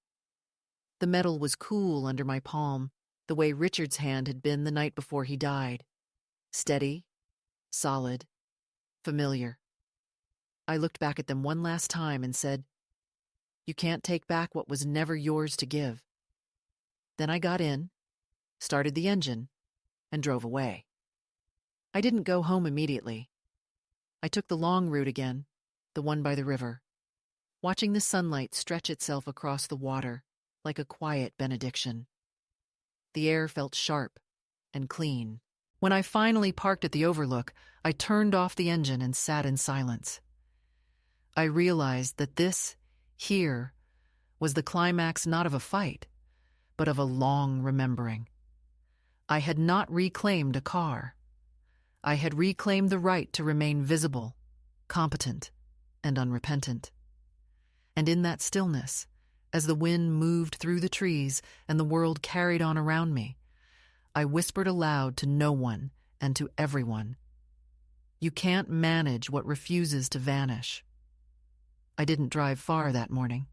The metal was cool under my palm, the way Richard's hand had been the night before he died. Steady, solid, familiar. I looked back at them one last time and said, You can't take back what was never yours to give. Then I got in, started the engine, and drove away. I didn't go home immediately. I took the long route again, the one by the river, watching the sunlight stretch itself across the water like a quiet benediction. The air felt sharp and clean. When I finally parked at the overlook, I turned off the engine and sat in silence. I realized that this, here, was the climax not of a fight, but of a long remembering. I had not reclaimed a car. I had reclaimed the right to remain visible, competent, and unrepentant. And in that stillness, as the wind moved through the trees and the world carried on around me, I whispered aloud to no one and to everyone, You can't manage what refuses to vanish. I didn't drive far that morning.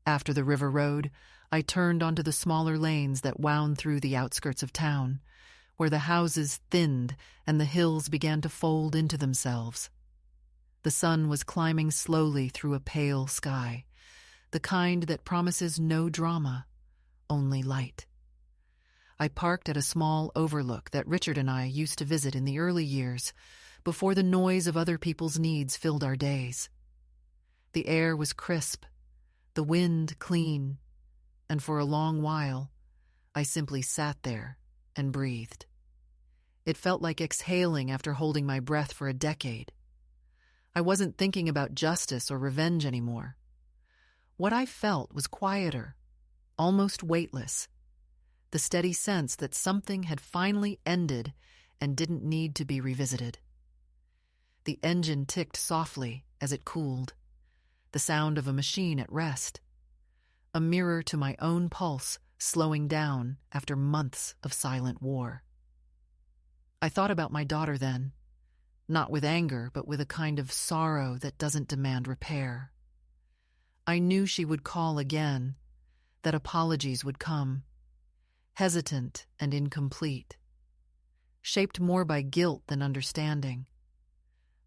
After the river road, I turned onto the smaller lanes that wound through the outskirts of town, where the houses thinned and the hills began to fold into themselves. The sun was climbing slowly through a pale sky, the kind that promises no drama, only light. I parked at a small overlook that Richard and I used to visit in the early years, before the noise of other people's needs filled our days. The air was crisp, the wind clean, and for a long while, I simply sat there and breathed. It felt like exhaling after holding my breath for a decade. I wasn't thinking about justice or revenge anymore. What I felt was quieter, almost weightless, the steady sense that something had finally ended and didn't need to be revisited. The engine ticked softly as it cooled, the sound of a machine at rest, a mirror to my own pulse slowing down after months of silent war. I thought about my daughter then, not with anger, but with a kind of sorrow that doesn't demand repair. I knew she would call again, that apologies would come, hesitant and incomplete, shaped more by guilt than understanding.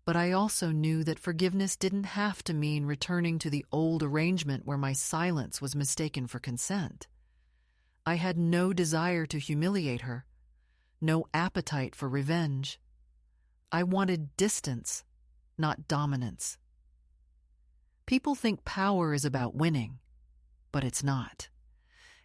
But I also knew that forgiveness didn't have to mean returning to the old arrangement where my silence was mistaken for consent. I had no desire to humiliate her, no appetite for revenge. I wanted distance, not dominance. People think power is about winning, but it's not.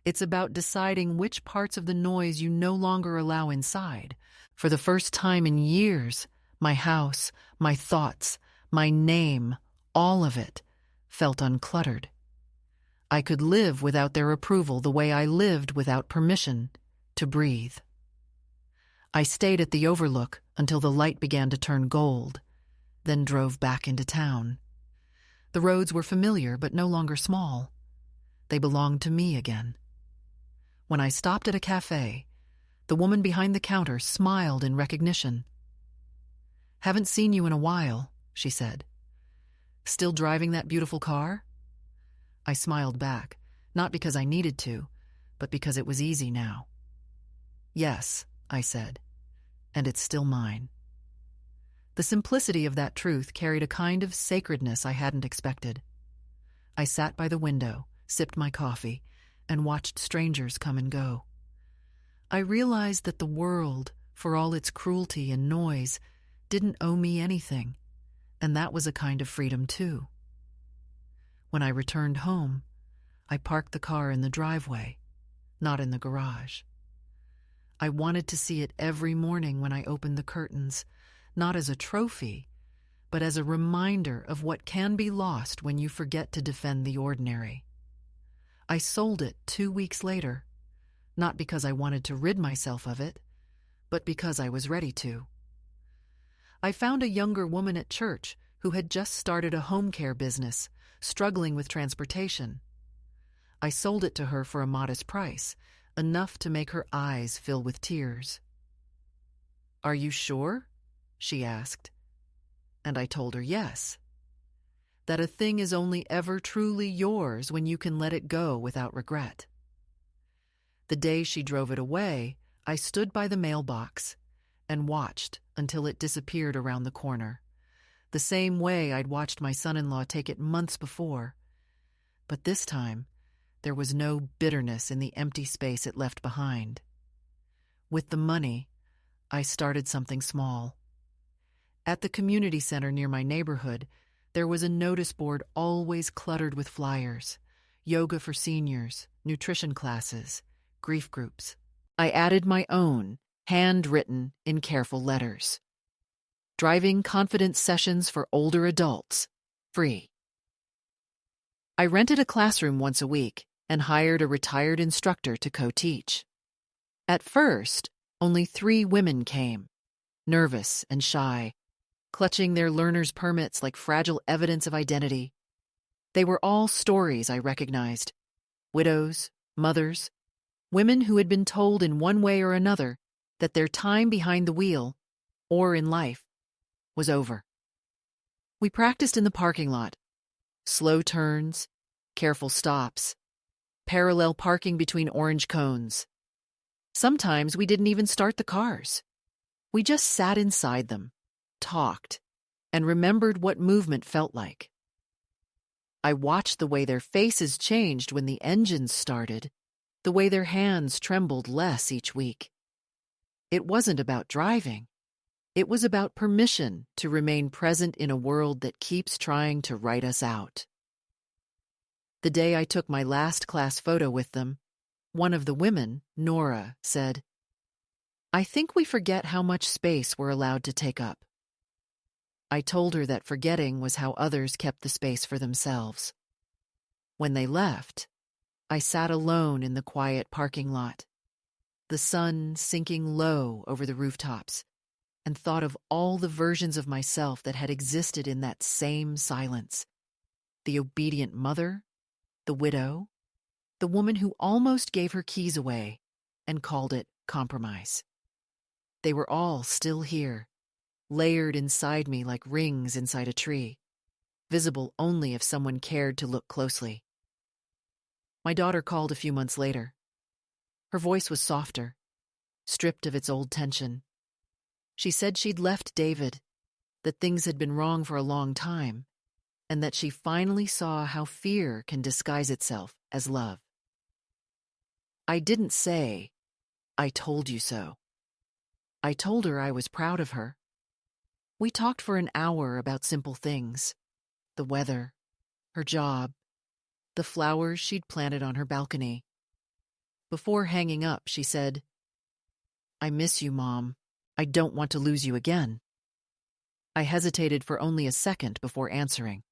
It's about deciding which parts of the noise you no longer allow inside. For the first time in years, my house, my thoughts, my name, all of it, felt uncluttered. I could live without their approval the way I lived without permission to breathe. I stayed at the Overlook until the light began to turn gold, then drove back into town. The roads were familiar but no longer small. They belonged to me again. When I stopped at a cafe, the woman behind the counter smiled in recognition. "Haven't seen you in a while," she said. "Still driving that beautiful car?" I smiled back, not because I needed to, but because it was easy now. "Yes," I said, "and it's still mine." The simplicity of that truth carried a kind of sacredness I hadn't expected. I sat by the window, sipped my coffee, and watched strangers come and go. I realized that the world, for all its cruelty and noise, didn't owe me anything, and that was a kind of freedom too. When I returned home, I parked the car in the driveway, not in the garage. I wanted to see it every morning when I opened the curtains, not as a trophy, but as a reminder of what can be lost when you forget to defend the ordinary. I sold it 2 weeks later, not because I wanted to rid myself of it, but because I was ready to. I found a younger woman at church who had just started a home care business, struggling with transportation. I sold it to her for a modest price, enough to make her eyes fill with tears. "Are you sure?" she asked, and I told her yes. That a thing is only ever truly yours when you can let it go without regret. The day she drove it away, I stood by the mailbox and watched until it disappeared around the corner, the same way I'd watched my son-in-law take it months before. But this time, there was no bitterness in the empty space it left behind. With the money, I started something small. At the community center near my neighborhood, there was a notice board always cluttered with flyers: yoga for seniors, nutrition classes, grief groups. I added my own, handwritten in careful letters. Driving confidence sessions for older adults, free. I rented a classroom once a week and hired a retired instructor to co-teach. At first, only 3 women came, nervous and shy, clutching their learner's permits like fragile evidence of identity. They were all stories I recognized: widows, mothers, women who had been told in one way or another that their time behind the wheel, or in life, was over. We practiced in the parking lot: slow turns, careful stops, parallel parking between orange cones. Sometimes we didn't even start the cars. We just sat inside them, talked, and remembered what movement felt like. I watched the way their faces changed when the engines started, the way their hands trembled less each week. It wasn't about driving. It was about permission to remain present in a world that keeps trying to write us out. The day I took my last class photo with them, one of the women, Nora, said, I think we forget how much space we're allowed to take up. I told her that forgetting was how others kept the space for themselves. When they left, I sat alone in the quiet parking lot, the sun sinking low over the rooftops, and thought of all the versions of myself that had existed in that same silence. The obedient mother, the widow, the woman who almost gave her keys away and called it compromise. They were all still here, layered inside me like rings inside a tree, visible only if someone cared to look closely. My daughter called a few months later. Her voice was softer, stripped of its old tension. She said she'd left David, that things had been wrong for a long time, and that she finally saw how fear can disguise itself as love. I didn't say, "I told you so." I told her I was proud of her. We talked for an hour about simple things: the weather, her job, the flowers she'd planted on her balcony. Before hanging up, she said, "I miss you, Mom. I don't want to lose you again." I hesitated for only a second before answering.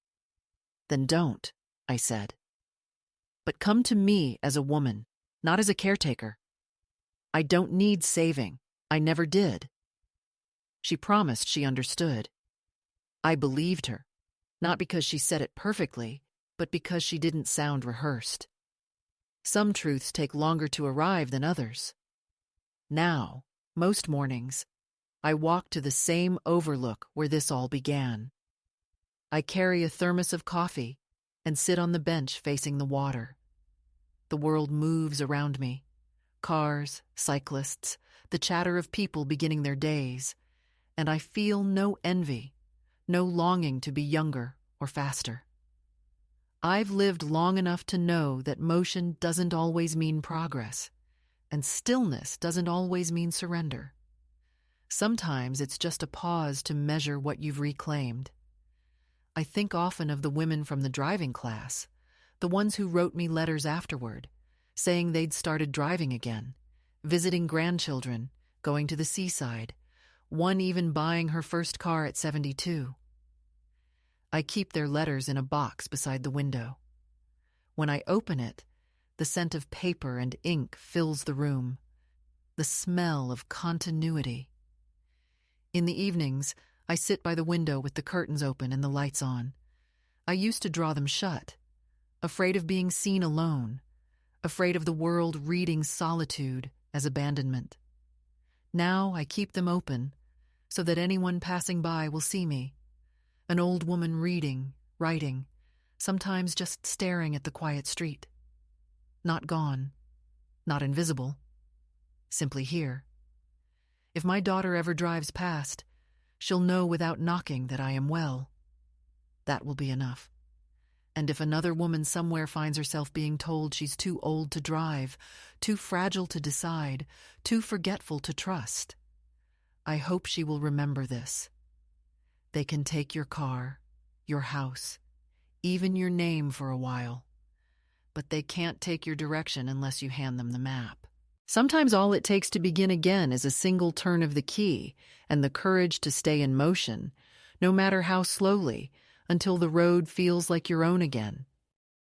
"Then don't," I said. "But come to me as a woman, not as a caretaker. I don't need saving. I never did." She promised she understood. I believed her, not because she said it perfectly, but because she didn't sound rehearsed. Some truths take longer to arrive than others. Now, most mornings, I walk to the same overlook where this all began. I carry a thermos of coffee and sit on the bench facing the water. The world moves around me. Cars, cyclists, the chatter of people beginning their days, and I feel no envy, no longing to be younger or faster. I've lived long enough to know that motion doesn't always mean progress, and stillness doesn't always mean surrender. Sometimes it's just a pause to measure what you've reclaimed. I think often of the women from the driving class, the ones who wrote me letters afterward, saying they'd started driving again, visiting grandchildren, going to the seaside, one even buying her first car at 72. I keep their letters in a box beside the window. When I open it, the scent of paper and ink fills the room, the smell of continuity. In the evenings, I sit by the window with the curtains open and the lights on. I used to draw them shut, afraid of being seen alone, afraid of the world reading solitude as abandonment. Now I keep them open so that anyone passing by will see me, an old woman reading, writing, sometimes just staring at the quiet street. Not gone, not invisible, simply here. If my daughter ever drives past, she'll know without knocking that I am well. That will be enough. And if another woman somewhere finds herself being told she's too old to drive, too fragile to decide, too forgetful to trust, I hope she will remember this. They can take your car, your house, even your name for a while, but they can't take your direction unless you hand them the map. Sometimes all it takes to begin again is a single turn of the key and the courage to stay in motion, no matter how slowly, until the road feels like your own again.